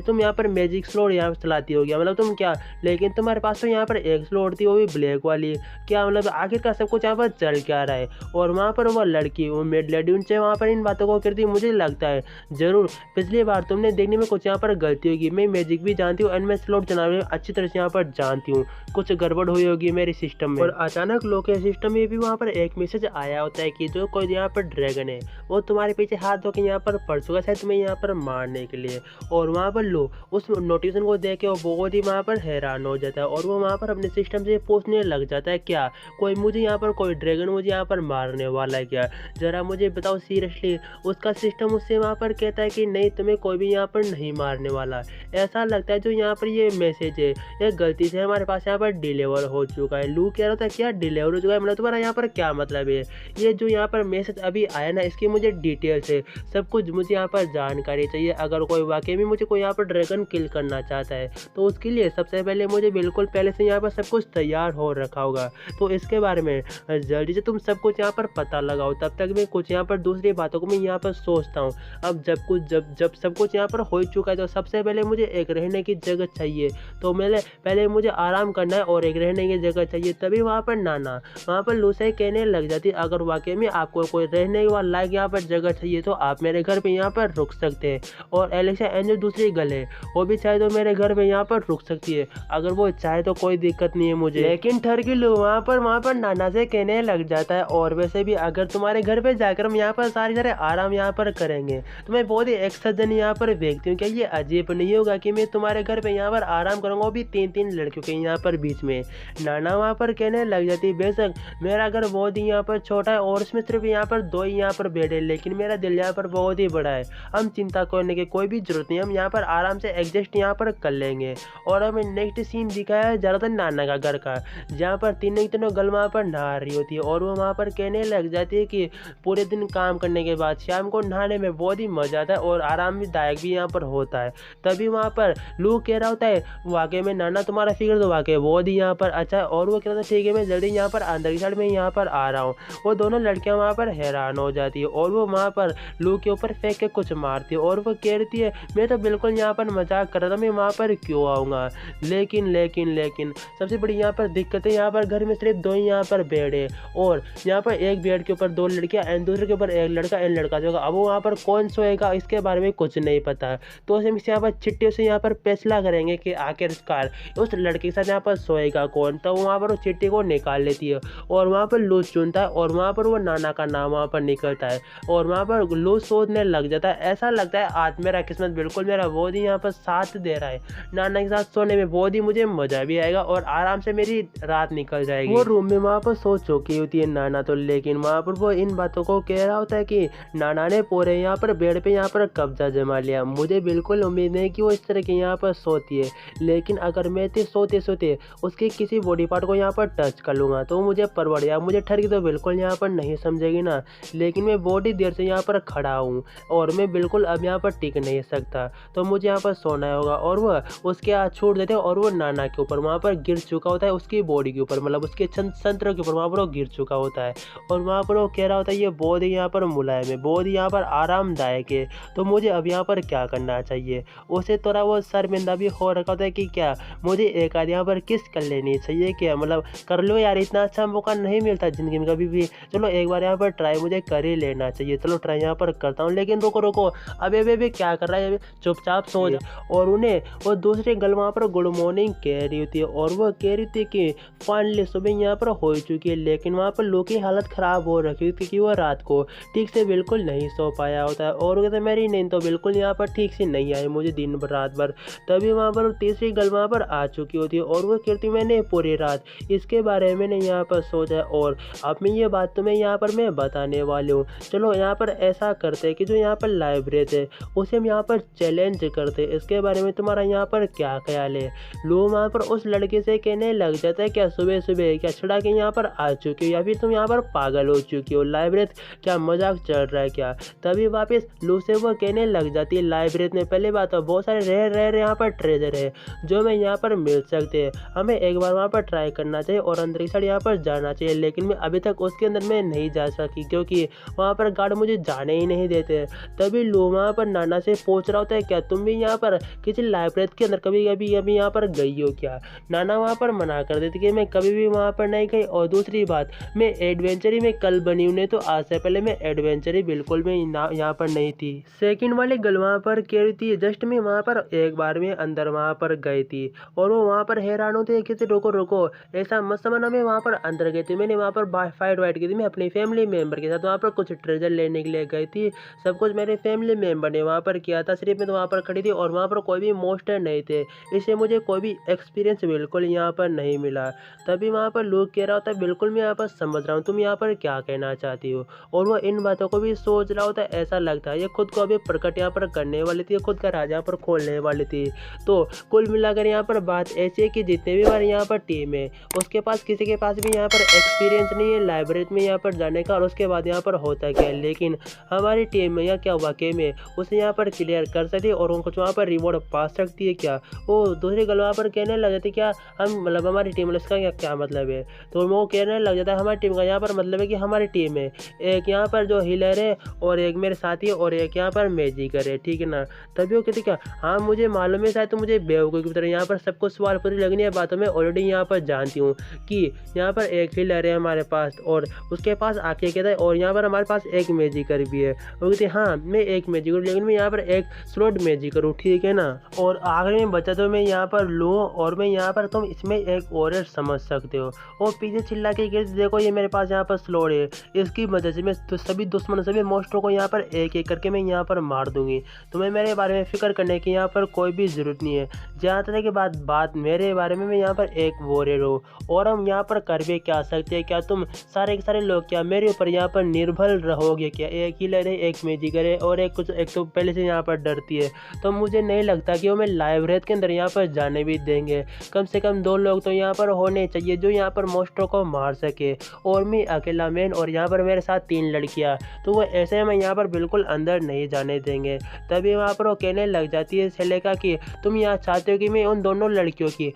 तुम यहाँ पर मैजिक स्लोड यहाँ पर चलाती हो क्या, मतलब तुम क्या, लेकिन तुम्हारे पास तो यहाँ पर एक स्लोड थी वो भी ब्लैक वाली, क्या मतलब आखिरकार सब कुछ यहाँ पर चल क्या रहा है। और वहाँ पर वो लड़की वो मेड लेडी उनसे वहाँ पर इन बातों को करती मुझे लगता है जरूर पिछली बार तुमने देखने में कुछ यहाँ पर गलती होगी, मैं मैजिक भी जानती हूँ एंड मैं स्लोड चलाने में अच्छी तरह से यहाँ पर जानती हूँ, कुछ गड़बड़ हुई होगी मेरे सिस्टम में। और अचानक लोग के सिस्टम में भी वहाँ पर एक मैसेज आया होता है कि जो कोई यहाँ पर ड्रैगन है वो तुम्हारे पीछे हाथ धो के यहाँ पर पड़ चुका है तुम्हें यहाँ पर मारने के लिए। और वहाँ पर लोग उस नोटिफिकेशन को देख के वो बहुत ही वहाँ पर हैरान हो जाता है और वो वहाँ पर अपने सिस्टम से पूछने लग जाता है क्या कोई मुझे यहाँ पर कोई ड्रैगन मुझे यहाँ पर मारने वाला है क्या, ज़रा मुझे बताओ सीरियसली। उसका सिस्टम उससे वहाँ पर कहता है कि नहीं तुम्हें कोई भी यहाँ पर नहीं मारने वाला। ऐसा लगता है जो यहाँ पर ये मैसेज है ये गलती से हमारे पास यहाँ पर डिलीवर हो चुका है। लू कह रहा था क्या डिलीवर हो चुका है, मतलब तुम्हारा यहाँ पर क्या मतलब है, ये जो यहाँ पर मैसेज अभी आया ना इसकी मुझे डिटेल्स है, सब कुछ मुझे यहाँ पर जानकारी चाहिए। अगर कोई वाकई में मुझे कोई यहाँ पर ड्रैगन किल करना चाहता है तो उसके लिए सबसे पहले मुझे बिल्कुल पहले से यहाँ पर सब कुछ तैयार हो रखा होगा, तो इसके बारे में जल्दी से तुम सब कुछ यहाँ पर पता लगाओ। तब तक मैं कुछ यहाँ पर दूसरी बातों को मैं यहाँ पर सोचता हूँ अब जब सब कुछ यहाँ पर हो चुका है तो सबसे पहले मुझे एक रहने की जगह चाहिए। तो मैंने पहले मुझे आराम करना है और एक रहने की जगह चाहिए। तभी वहाँ पर नाना वहाँ पर लूसे कहने लग जाती, अगर वाकई में आपको कोई रहने वाला लायक यहाँ पर जगह चाहिए तो आप मेरे घर पे यहाँ पर रुक सकते हैं। और एलेक्सा एंजल दूसरी गर्ल है, वो भी चाहे तो मेरे घर पे यहाँ पर रुक सकती है, अगर वो चाहे तो कोई दिक्कत नहीं है मुझे। लेकिन ठरकिलू वहाँ पर नाना से कहने लग जाता है, और वैसे भी अगर तुम्हारे घर पे जाकर हम यहाँ पर सारे आराम यहाँ पर करेंगे तो मैं बहुत ही एक्साइटेड यहाँ पर देखती हूँ। क्या ये अजीब नहीं होगा कि मैं तुम्हारे घर पे यहाँ पर आराम करूँगा, वो भी 3 लड़कियों के यहाँ पर बीच में। नाना वहाँ पर कहने लग जाती, बेशक मेरा घर बहुत ही यहाँ पर छोटा है और उसमें सिर्फ यहाँ पर 2 ही यहाँ पर बेड है, लेकिन मेरा दिल यहाँ पर बहुत ही बड़ा है। हम चिंता करने की कोई भी जरूरत नहीं, हम यहाँ पर आराम से एडजस्ट यहाँ पर कर लेंगे। और हमें नेक्स्ट सीन दिखाया है ज़्यादातर नाना का घर का, जहाँ पर तीनों गर्ल वहाँ पर नहा रही होती है और वो वहाँ पर कहने लग जाती है कि पूरे दिन काम करने के बाद शाम को नहाने में बहुत ही मज़ा आता है और आरामदायक भी यहाँ पर होता है। तभी वहाँ पर लू कह रहा होता है, वाकई में नाना तुम्हारा फिक्र तो वाकई बहुत ही यहाँ पर अच्छा है। और वो कहता है ठीक है, मैं जल्दी यहाँ पर अंदर की साइड में यहाँ पर आ रहा हूँ। वो दोनों लड़कियाँ वहाँ पर हैरान हो जाती है और वो वहाँ पर लू के ऊपर फेंक के कुछ मारती है और वो कहती है, मैं तो बिल्कुल यहाँ पर मजाक कर रहा था, मैं वहाँ पर क्यों आऊँगा। लेकिन सबसे बड़ी यहाँ पर दिक्कत है, यहाँ पर घर में सिर्फ 2 ही यहाँ पर बेड है और यहाँ पर एक बेड के ऊपर 2 लड़कियाँ एंड दूसरे के ऊपर एक लड़का एंड लड़का होगा। अब वो वहाँ पर कौन सोएगा इसके बारे में कुछ नहीं पता, तो हम यहाँ पर चिट्ठी से यहाँ पर फैसला करेंगे कि आखिरकार उस लड़के के साथ यहाँ पर सोएगा कौन। तो वहाँ पर वो चिट्ठी को निकाल लेती है और वहाँ पर लूज चुनता है और वहाँ पर वो नाना का नाम वहाँ पर निकलता है और वहाँ पर लूज सोचने लग जाता है। ऐसा लगता है आज मेरा किस्मत बिल्कुल मेरा बहुत ही यहाँ पर साथ दे रहा है, नाना के साथ सोने में बहुत ही मुझे मजा भी आएगा और आराम से मेरी रात निकल जाएगी। वो रूम में वहाँ पर सो चुकी होती है नाना तो, लेकिन वहाँ पर वो इन बातों को कह रहा होता है कि नाना ने पूरे यहाँ पर बेड पे यहाँ पर कब्जा जमा लिया। मुझे बिल्कुल उम्मीद नहीं कि वो इस तरह के यहाँ पर सोती है, लेकिन अगर मैं सोते सोते उसके किसी बॉडी पार्ट को यहाँ पर टच कर लूँगा तो मुझे परवड़ या मुझे ठरकी तो बिल्कुल यहाँ पर नहीं समझेगी ना। लेकिन मैं बहुत ही देर से यहाँ पर खड़ा हूँ और मैं बिल्कुल अब यहाँ पर टिक नहीं सकता, तो मुझे यहाँ पर सोना होगा। और वह उसके हाथ छोड़ देते हैं और वो नाना के ऊपर वहाँ पर गिर चुका होता है, उसकी बॉडी के ऊपर मतलब उसके संतरों के ऊपर वहाँ पर वो गिर चुका होता है और वहाँ पर वो कह रहा होता है, ये बहुत ही यहाँ पर मुलायम है, बहुत ही यहाँ पर आरामदायक है, तो मुझे अब यहाँ पर क्या करना चाहिए। उसे थोड़ा वो शर्मिंदा भी हो रखा होता है कि क्या मुझे एक आध यहाँ पर किस कर लेनी चाहिए, क्या मतलब कर लो यार, इतना अच्छा मौका नहीं मिलता ज़िंदगी में कभी भी, चलो एक बार यहाँ पर ट्राई मुझे कर ही लेना चाहिए, चलो ट्राई यहाँ पर करता हूँ। लेकिन रुको अभी क्या कर रहा है, चुपचाप सो जा। और उन्हें वो दूसरे गर्ल वहाँ पर गुड मॉर्निंग कह रही होती है और वो कह रही थी कि फाइनली सुबह यहाँ पर हो चुकी है, लेकिन वहाँ पर लू की हालत ख़राब हो रखी थी क्योंकि वो रात को ठीक से बिल्कुल नहीं सो पाया होता है और कहते मेरी नींद तो बिल्कुल यहाँ पर ठीक से नहीं आई मुझे दिन भर रात भर। तभी वहाँ पर तीसरी गर्ल वहाँ पर आ चुकी होती है और वो कहती मैंने पूरी रात इसके बारे में मैंने यहाँ पर सोचा और अब मैं ये बात तुम्हें यहाँ पर मैं बताने वाली हूँ। चलो यहाँ पर ऐसा करते हैं कि जो यहाँ पर लाइब्रेरी है उसे हम यहाँ पर चैलेंज करते हैं, इसके बारे में तुम्हारा यहाँ पर क्या ख्याल है। लो वहाँ पर उस लड़के से कहने लग जाता है, क्या सुबह सुबह क्या छड़ा के यहाँ पर आ चुकी हो या फिर तुम यहाँ पर पागल हो चुकी हो, लाइब्रेरी क्या मजाक चल रहा है क्या। तभी वापस लू से वो कहने लग जाती है, लाइब्रेरी में पहले बात तो बहुत सारे रह यहाँ पर ट्रेजर है जो हमें यहाँ पर मिल सकते हैं, हमें एक बार वहाँ पर ट्राई करना चाहिए और अंदर की साइड यहाँ पर जाना चाहिए, लेकिन मैं अभी तक उसके अंदर में नहीं जा सकी क्योंकि वहाँ पर गार्ड मुझे जाने ही नहीं देते। तभी लू वहाँ पर नाना से पूछ रहा होता है, क्या तुम भी यहाँ पर किसी लाइब्रेरी के अंदर कभी यहाँ पर गई हो क्या। नाना वहाँ पर मना कर देती कि मैं कभी भी वहाँ पर नहीं गई और दूसरी बात मैं एडवेंचर ही में कल बनी हूँ, तो आज से पहले मैं एडवेंचर ही बिल्कुल भी यहाँ पर नहीं थी। सेकंड वाली गर्ल वहाँ पर कह रही थी, जस्ट मैं वहाँ पर एक बार में अंदर वहाँ पर गई थी और वो वहाँ पर हैरान होते कि रोको ऐसा मत समझना, मैं वहाँ पर अंदर गई थी, मैंने वहाँ पर फाइट वाइट की थी, मैं अपनी फैमिली मेम्बर के साथ वहाँ पर कुछ ट्रेजर लेने के लिए गई थी, सब कुछ मेरे फैमिली मेम्बर ने वहाँ पर किया था, सिर्फ मैं तो वहाँ पर खड़ी थी और वहाँ पर कोई भी मोस्टर नहीं थे, इससे मुझे कोई भी एक्सपीरियंस बिल्कुल यहाँ पर नहीं मिला। तभी वहाँ पर लोग कह रहा होता है, बिल्कुल मैं यहाँ पर समझ रहा हूँ तुम यहाँ पर क्या कहना चाहती हो, और वो इन बातों को भी सोच रहा होता है। ऐसा लगता है ये खुद को अभी प्रकट यहाँ पर करने वाली थी, खुद का राज यहाँ पर खोलने वाली थी। तो कुल मिलाकर यहाँ पर बात ऐसी है कि जितने भी बार यहाँ पर टीम है उसके पास किसी के पास भी यहाँ पर एक्सपीरियंस नहीं है लाइब्रेरी में यहाँ पर जाने का और उसके बाद यहाँ पर होता क्या है, लेकिन हमारी टीम में या क्या वाकई में उसे यहाँ पर क्लियर कर सकती और कुछ वहाँ पर रिवॉर्ड पा सकती है क्या। वो दूसरी गल वहाँ पर कहने लग जाती क्या हम मतलब हमारी टीम इसका क्या मतलब है, तो वो कहने लग जाता है हमारी टीम का यहाँ पर मतलब है कि हमारी टीम है एक यहाँ पर जो हीलर है और एक मेरे साथी और एक यहाँ पर मैजिकर है, ठीक है ना। तभी वो कहते क्या, हाँ मुझे मालूम है, शायद तो मुझे बेवकूफ़ की तरह यहाँ पर सबको सवाल पूरी लगनी है बातों में ऑलरेडी यहाँ पर जानती हूँ कि यहाँ पर एक हीलर है हमारे पास और उसके पास आके कहता है और यहाँ पर हमारे पास एक मैजिकर भी है। वो कहते हैं हाँ मैं एक मैजिकर हूँ, लेकिन मैं यहाँ पर एक स्लॉट मैजिकर हूँ, ठीक है ना। और आखिर में बचा तो मैं यहाँ पर लूँ और मैं यहाँ पर तुम इसमें एक और समझ सकते हो। और पीछे चिल्ला के कहते देखो ये मेरे पास यहाँ पर स्लॉट है, इसकी वजह से मैं सभी दुश्मनों सभी मोस्टरों को यहाँ पर एक एक करके मैं यहाँ पर मार दूंगी। तुम्हें मेरे बारे में फिक्र करने की यहाँ पर कोई भी ज़रूरत नहीं है। जहाँ तक की बात मेरे बारे में, मैं यहाँ पर एक वॉरियर हूँ और हम यहाँ पर कर भी क्या सकते हैं। क्या तुम सारे के सारे लोग क्या मेरे ऊपर यहाँ पर निर्भर रहोगे क्या? एक हीलर है, एक मैजिकर है और एक तो पहले से यहाँ पर डरती है, तो मुझे नहीं लगता कि वो मैं लाइव रेत के अंदर यहाँ पर जाने भी देंगे। कम से कम 2 लोग तो यहाँ पर होने चाहिए जो यहाँ पर मोस्टरों को मार सके, और मैं अकेला मैन और यहाँ पर मेरे साथ 3 लड़कियाँ, तो वो ऐसे में यहाँ पर बिल्कुल अंदर नहीं जाने देंगे। तभी वहाँ पर वो कहने लग जाती है सेलेका कि तुम यहाँ चाहते हो कि मैं उन दोनों लड़कियों की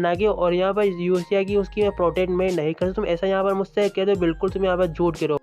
ना की और यहाँ पर यूसिया की उसकी प्रोटेक्ट मैं नहीं कर, तुम ऐसा यहाँ पर मुझसे कह दो, बिल्कुल तुम यहाँ पर झूठ करो।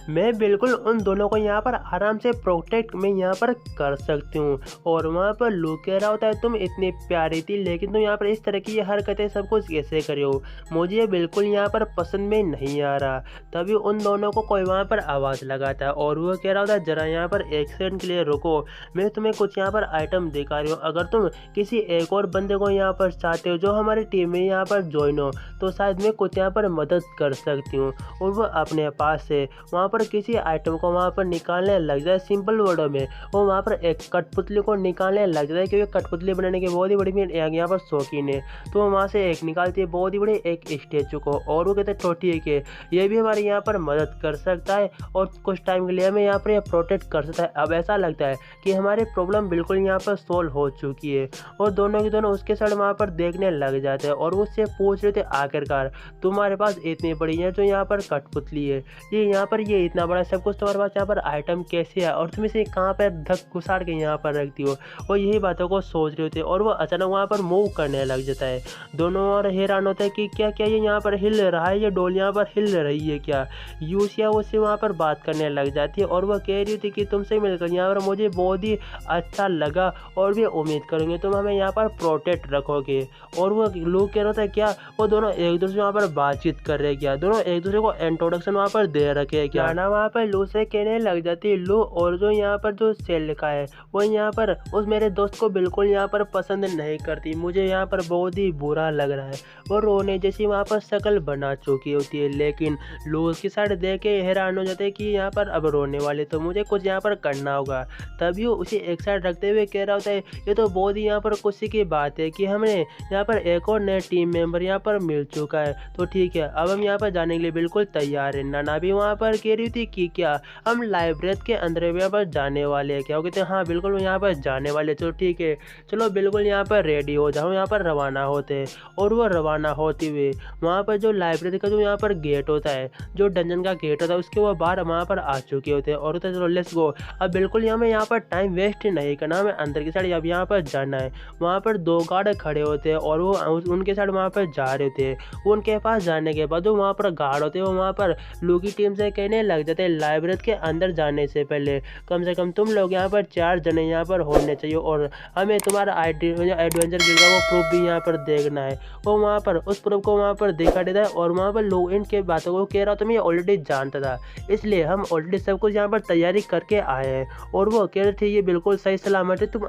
मैं बिल्कुल उन दोनों को यहाँ पर आराम से प्रोटेक्ट मैं यहाँ पर कर सकती हूँ। और वहाँ पर लू कह रहा होता है तुम इतनी प्यारी थी, लेकिन तुम यहाँ पर इस तरह की ये हरकतें सब कुछ कैसे करे हो, मुझे ये बिल्कुल यहाँ पर पसंद में नहीं आ रहा। तभी उन दोनों को कोई वहाँ पर आवाज़ लगाता है और वो कह रहा होता है जरा यहाँ पर एक सेकंड के लिए रुको, मैं तुम्हें कुछ यहाँ पर आइटम दिखा रही हूँ। अगर तुम किसी एक और बंदे को यहाँ पर चाहते हो जो हमारी टीम में यहाँ पर ज्वाइन हो, तो शायद मैं कुछ यहाँ पर मदद कर सकती हूँ। और वो अपने पास से वहाँ पर किसी आइटम को वहाँ पर निकालने लग जाए। सिंपल वर्डों में वो वहाँ पर एक कठपुतली को निकालने लग जाता है, क्योंकि कठपुतली बनाने की बहुत ही बड़ी यहाँ पर शौकीन है। तो वो वहाँ से एक निकालती है बहुत ही बड़ी एक स्टेचू को, और वो कहते हैं तो ठीक है ये भी हमारी यहाँ पर मदद कर सकता है और कुछ टाइम के लिए हमें यहाँ पर प्रोटेक्ट कर सकता है। अब ऐसा लगता है कि हमारी प्रॉब्लम बिल्कुल यहाँ पर सोल्व हो चुकी है। और दोनों के दोनों उसके साथ वहाँ पर देखने लग जाते हैं और उससे पूछ रहे थे आखिरकार तुम्हारे पास इतनी बड़ी है जो यहाँ पर कठपुतली है, ये यहाँ पर ये इतना बड़ा सब कुछ तुम्हारे पास यहाँ पर आइटम कैसे है और तुम इसे कहाँ पर धक घुसाड़ के यहाँ पर रखती हो। और यही बातों को सोच रहे थे और वो अचानक वहाँ पर मूव करने लग जाता है। दोनों और हैरान होते हैं कि क्या क्या ये यहाँ पर हिल रहा है, ये डोल यहाँ पर हिल रही है क्या। यूसिया उससे वहाँ पर बात करने लग जाती है और वह कह रही थी कि तुमसे मिलकर यहाँ पर मुझे बहुत ही अच्छा लगा और भी उम्मीद करूँगी तुम हमें यहाँ पर प्रोटेक्ट रखोगे। और वो लोग कह रहा था क्या वो दोनों एक दूसरे वहाँ पर बातचीत कर रहे क्या, दोनों एक दूसरे को इंट्रोडक्शन वहाँ पर दे रखे हैं क्या ना। वहाँ पर लू से कहने लग जाती है लू और जो यहाँ पर जो सेल लिखा है वो यहाँ पर उस मेरे दोस्त को बिल्कुल यहाँ पर पसंद नहीं करती, मुझे यहाँ पर बहुत ही बुरा लग रहा है। वो रोने जैसी वहाँ पर शक्ल बना चुकी होती है, लेकिन लू उसकी साइड देख के हैरान हो जाते हैं कि यहाँ पर अब रोने वाले तो मुझे कुछ यहाँ पर करना होगा। तभी वो उसे एक साइड रखते हुए कह रहा होता है ये तो बहुत ही यहाँ पर खुशी की बात है कि हमें यहाँ पर एक और नए टीम मेंबर यहाँ पर मिल चुका है, तो ठीक है अब हम यहाँ पर जाने के लिए बिल्कुल तैयार है। नाना भी वहाँ पर कह रही थी कि क्या हम लाइब्रेरी के अंदर यहाँ पर जाने वाले हैं क्या? वो कहते हैं हाँ बिल्कुल यहाँ पर जाने वाले, चलो ठीक है चलो बिल्कुल यहाँ पर रेडी हो जाओ, यहाँ पर रवाना होते हैं। और वो रवाना होते हुए वहाँ पर जो लाइब्रेरी का जो यहाँ पर गेट होता है, जो डंजन का गेट होता है, उसके वो बाहर वहाँ पर आ चुके होते हैं और होता है चलो लेट्स गो, अब बिल्कुल हमें यहाँ पर टाइम वेस्ट नहीं करना, हमें अंदर की साइड अब यहाँ पर जाना है। वहाँ पर 2 गार्ड खड़े होते हैं और वो उनके साइड वहाँ पर जा रहे थे। उनके पास जाने के बाद वहाँ पर गार्ड होते हैं, वो वहाँ पर लू की टीम से कहने लग जाते हैं लाइब्रेरी के अंदर जाने से पहले कम से कम तुम लोग यहाँ पर 4 जने यहाँ पर होने चाहिए और हमें तुम्हारा एडवेंचर गिल्ड का वो प्रूफ भी यहाँ पर देखना है। वो वहाँ पर उस प्रूफ को वहाँ पर दिखा देता है और वहाँ पर लोग इनके बातों को कह रहा तो मैं ऑलरेडी जानता था, इसलिए हम ऑलरेडी सब कुछ यहाँ पर तैयारी करके आए हैं। और वो कह रहे थे ये बिल्कुल सही सलामत है, तुम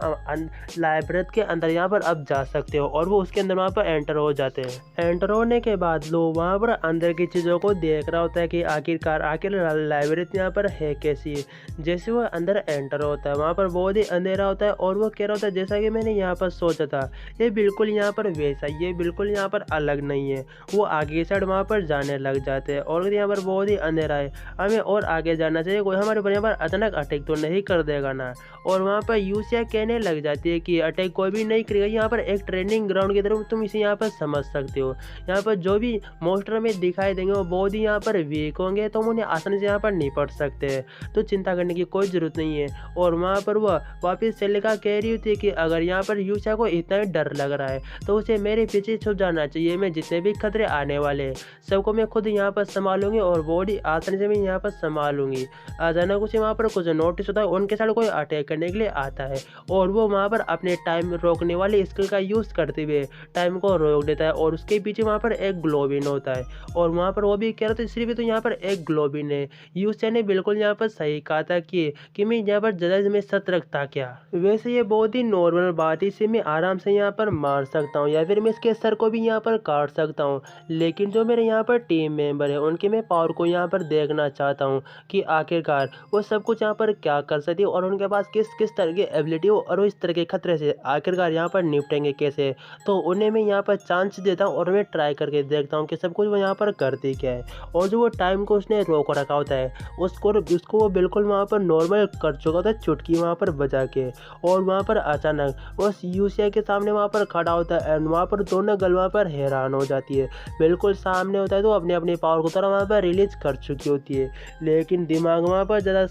लाइब्रेरी के अंदर यहाँ पर अब जा सकते हो। और वो उसके अंदर वहाँ पर एंटर हो जाते हैं। एंटर होने के बाद लोग वहाँ पर अंदर की चीज़ों को देख रहा होता है कि आखिर लाइब्रेरी यहाँ पर है कैसी है। जैसे वो अंदर एंटर होता है वहाँ पर बहुत ही अंधेरा होता है और वो कह रहा होता है जैसा कि मैंने यहाँ पर सोचा था ये बिल्कुल यहाँ पर वैसा, ये बिल्कुल यहाँ पर अलग नहीं है। वो आगे की साइड वहाँ पर जाने लग जाते हैं और यहाँ पर बहुत ही अंधेरा है, हमें और आगे जाना चाहिए, कोई हमारे ऊपर यहाँ पर अचानक अटैक तो नहीं कर देगा ना। और वहाँ पर यूसिया कहने लग जाती है कि अटैक कोई भी नहीं करेगा, यहाँ पर एक ट्रेनिंग ग्राउंड की तरफ तुम इसे यहाँ पर समझ सकते हो। यहाँ पर जो भी मोस्टर में दिखाई देंगे वो बहुत ही यहाँ पर वीक होंगे, तो हम उन्हें आसानी से यहाँ पर निपट सकते हैं, तो चिंता करने की कोई ज़रूरत नहीं है। और वहाँ पर वह वापस सेलिका कह रही होती है कि अगर यहाँ पर यूशिया को इतना ही डर लग रहा है तो उसे मेरे पीछे छुप जाना चाहिए। मैं जितने भी खतरे आने वाले हैं सबको मैं खुद यहाँ पर संभालूंगी और बॉडी आसानी से मैं यहाँ पर संभालूंगी। अचानक उसे वहाँ पर कुछ नोटिस होता है, उनके साथ कोई अटैक करने के लिए आता है और वो वहाँ पर अपने टाइम रोकने वाली स्किल का यूज़ करते हुए टाइम को रोक देता है। और उसके पीछे वहाँ पर एक ग्लोबिन होता है और वहाँ पर वो भी कह रहा था सिर्फ तो यहाँ पर एक ग्लोबिन है। यूशिया ने बिल्कुल यहाँ पर सही कहा था कि मैं यहाँ पर ज़्यादा में सतर्क था क्या। वैसे ये बहुत ही नॉर्मल बात है, इसे मैं आराम से यहाँ पर मार सकता हूँ या फिर मैं इसके सर को भी यहाँ पर काट सकता हूँ। लेकिन जो मेरे यहाँ पर टीम मेंबर है उनके मैं पावर को यहाँ पर देखना चाहता हूँ कि आखिरकार वो सब कुछ यहाँ पर क्या कर सकती है और उनके पास किस किस तरह की एबिलिटी हो और वो इस तरह के खतरे से आखिरकार यहाँ पर निपटेंगे कैसे। तो उन्हें मैं यहाँ पर चांस देता हूँ और मैं ट्राई करके देखता हूँ कि सब कुछ वो यहाँ पर करती क्या है। और जो वो टाइम को उसने रोक रखा होता है उसको वो बिल्कुल वहाँ पर नॉर्मल कर चुका होता है चुटकी वहाँ पर बजा के। और वहाँ पर अचानक उस यूशिया के सामने वहाँ पर खड़ा होता है एंड वहाँ पर दोनों गर्ल वहाँ पर हैरान हो जाती है। बिल्कुल सामने होता है तो अपने अपने पावर को तरह वहाँ पर रिलीज कर चुकी होती है, लेकिन दिमाग वहाँ पर ज़्यादा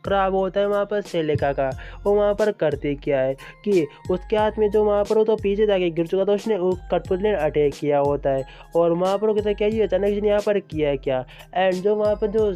खराब होता है वहाँ पर सेलिका का। वो वहाँ पर करती क्या है कि उसके हाथ में जो वहाँ पर वो तो पीछे जाके गिर चुका था, उसने कठपुतली ने अटैक किया होता है और वहाँ पर कहता क्या अचानक इसने यहाँ पर किया है क्या। एंड जो वहाँ पर जो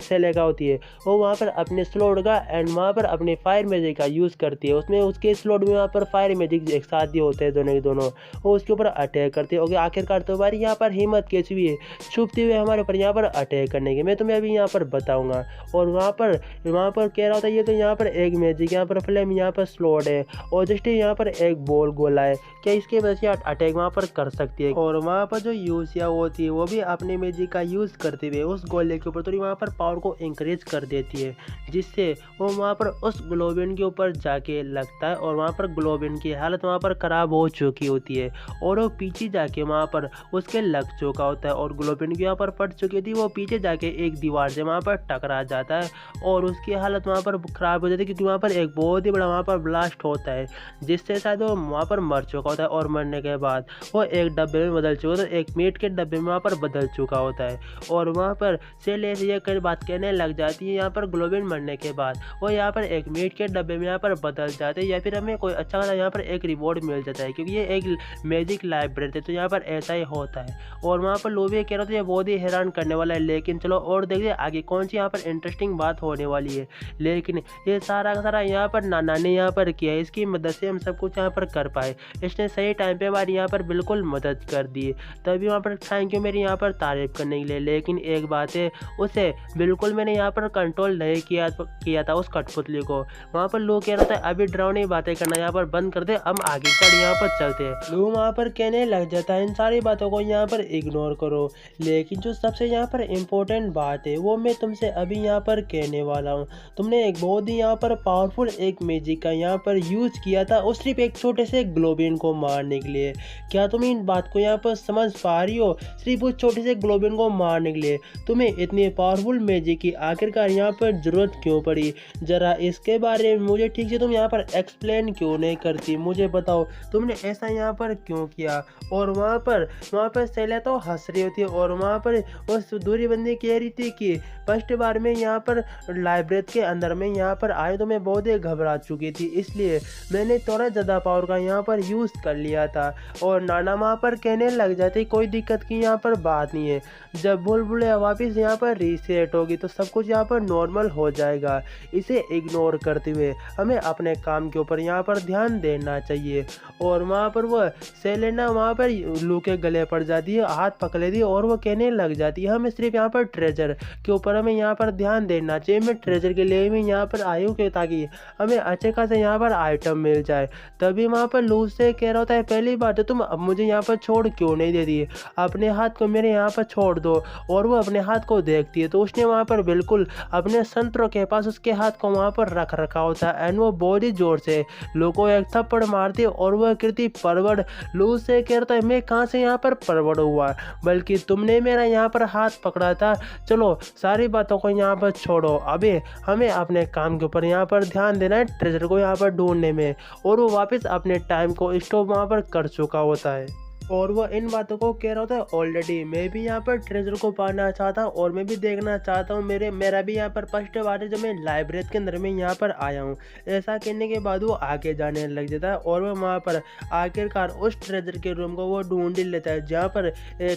सेलिका होती है वो वहाँ पर अपने स्लोड का एंड वहाँ पर अपने फायर मैजिक का यूज़ करती है। उसमें उसके स्लोड में वहाँ पर फायर मैजिक एक साथ ही होते हैं दोनों के दोनों, वो उसके ऊपर अटैक करते हैं। और आखिरकार तुम्हारी यहाँ पर हिम्मत कैसी हुई है छुपते हुए हमारे ऊपर यहाँ पर अटैक करने की, मैं तुम्हें अभी यहाँ पर बताऊँगा। और वहाँ पर कह रहा होता है ये तो यहाँ पर एक मैजिक यहाँ पर फ्लेम यहाँ पर स्लोड है और जस्ट यहाँ पर एक बॉल गोला है, क्या इसके वजह से अटैक वहाँ पर कर सकती है। और वहाँ पर जो यूशिया होती है वो भी अपने मैजिक का यूज़ करते हुए उस गोले के ऊपर थोड़ी वहाँ पर पावर को इंक्रीज कर देती है, जिससे वो वहाँ पर उस ग्लोबिन के ऊपर जाके लगता है और वहाँ पर ग्लोबिन की हालत वहाँ पर ख़राब हो चुकी होती है और वो पीछे जाके वहाँ पर उसके लग चुका होता है और ग्लोबिन की वहाँ पर फट चुकी थी। वो पीछे जाके एक दीवार से वहाँ पर टकरा जाता है और उसकी हालत वहाँ पर ख़राब हो जाती है क्योंकि वहाँ पर एक बहुत ही बड़ा वहाँ पर ब्लास्ट होता है जिससे शायद वो वहाँ पर मर चुका होता है। और मरने के बाद वो एक डब्बे में बदल चुका होता है, एक मीट के डब्बे में वहाँ पर बदल चुका होता है। और वहाँ पर सेले ये कई बात कहने लग जाती है यहाँ पर ग्लोबिन मरने के बाद वो यहाँ पर एक मीट के डब्बे में यहाँ पर बदल जाते हैं या फिर हमें कोई अच्छा खासा यहाँ पर एक रिवॉर्ड मिल जाता है क्योंकि ये एक मैजिक लाइब्रेरी है, तो यहाँ पर ऐसा ही होता है। और वहाँ पर लोग ये कह रहे थे ये बहुत ही हैरान करने वाला है, लेकिन चलो और देखिए आगे कौन सी यहाँ पर इंटरेस्टिंग बात होने वाली है। लेकिन ये सारा का सारा यहाँ पर नाना ने यहाँ पर किया है, इसकी मदद से हम सब कुछ यहाँ पर कर पाए। इसने सही टाइम पे हमारी यहाँ पर बिल्कुल मदद कर दी, तभी वहाँ पर थैंक यू मेरी यहाँ पर तारीफ करने के लिए। लेकिन एक बात है उसे बिल्कुल मैंने यहाँ पर कंट्रोल नहीं किया था उस कठपुतली को। वहाँ पर लोग कह रहा था अभी डरावनी बातें करना यहाँ पर बंद कर दे, हम आगे चल यहाँ पर चलते हैं। लोग वहाँ पर कहने लग जाता है इन सारी बातों को यहाँ पर इग्नोर करो। लेकिन जो सबसे यहाँ पर इम्पोर्टेंट बात है वो मैं तुमसे अभी यहाँ पर कहने वाला हूँ। तुमने एक बहुत ही यहाँ पर पावरफुल एक मैजिक का यहाँ पर यूज किया था उस सिर्फ एक छोटे से ग्लोबिन को मारने के लिए। क्या तुम इन बात को यहाँ पर समझ पा रही हो? सिर्फ उस छोटे से ग्लोबिन को मारने के लिए तुम्हें इतनी पावरफुल मैजिक की आखिरकार यहाँ पर जरूरत क्यों पड़ी? जरा इसके बारे में मुझे ठीक से तुम यहाँ पर एक्सप्लेन क्यों नहीं करती, मुझे बताओ तुमने ऐसा यहाँ पर क्यों किया। और वहाँ पर सेला तो हंस रही होती है और वहाँ पर उस दूरी बंदी कह रही थी कि फर्स्ट बार में यहाँ पर लाइब्रेरी के अंदर में यहाँ पर आए तो मैं बहुत ही घबरा चुकी थी, इसलिए मैंने थोड़ा ज़्यादा पावर का यहाँ पर यूज़ कर लिया था। और नाना वहाँ पर कहने लग जाते कोई दिक्कत की यहाँ पर बात नहीं है, जब बुलबुल वापस यहाँ पर रीसेट होगी तो सब कुछ यहाँ पर नॉर्मल हो जाएगा। इसे इग्नोर करते हुए हमें अपने काम के ऊपर यहाँ पर ध्यान देना चाहिए। और वहाँ पर वह सेलेना वहाँ पर लू के गले पड़ जाती है, हाथ पकड़ लेती है और वो कहने लग जाती है हमें सिर्फ यहाँ पर ट्रेजर के ऊपर हमें यहाँ पर ध्यान देना चाहिए। मैं ट्रेजर के लिए भी यहाँ पर आई हूँ कि ताकि हमें अच्छे खासे यहाँ पर आइटम मिल जाए। तभी वहाँ पर लू से कह रहा होता है पहली बात है तुम अब मुझे यहाँ पर छोड़ क्यों नहीं देती है, अपने हाथ को मेरे यहाँ पर छोड़ दो। और वो अपने हाथ को देखती है तो उसने वहाँ पर बिल्कुल अपने संतरों के पास उसके हाथ को वहाँ पर रख रखा होता है एंड वो बहुत ही जोर से लू को एक थप्पड़ मारती है और वह कृति परवड़। लू से कहता है मैं कहाँ से यहाँ पर परवड़ हुआ, बल्कि तुमने मेरा यहाँ पर हाथ पकड़ा था। चलो सारी बातों को यहाँ पर छोड़ो, अभी हमें अपने काम के ऊपर यहाँ पर ध्यान देना है, ट्रेजर को यहाँ पर ढूंढने में। और वो वापस अपने टाइम को स्टॉप वहाँ पर कर चुका होता है। और वो इन बातों को कह रहा होता है ऑलरेडी मैं भी यहाँ पर ट्रेजर को पाना चाहता हूँ और मैं भी देखना चाहता हूँ, मेरा भी यहाँ पर फर्स्ट बार है जब मैं लाइब्रेरी के अंदर में यहाँ पर आया हूँ। ऐसा कहने के बाद वो आगे जाने लग जाता है और वो वहाँ पर आखिरकार उस ट्रेजर के रूम को वो ढूंढ ही लेता है जहाँ पर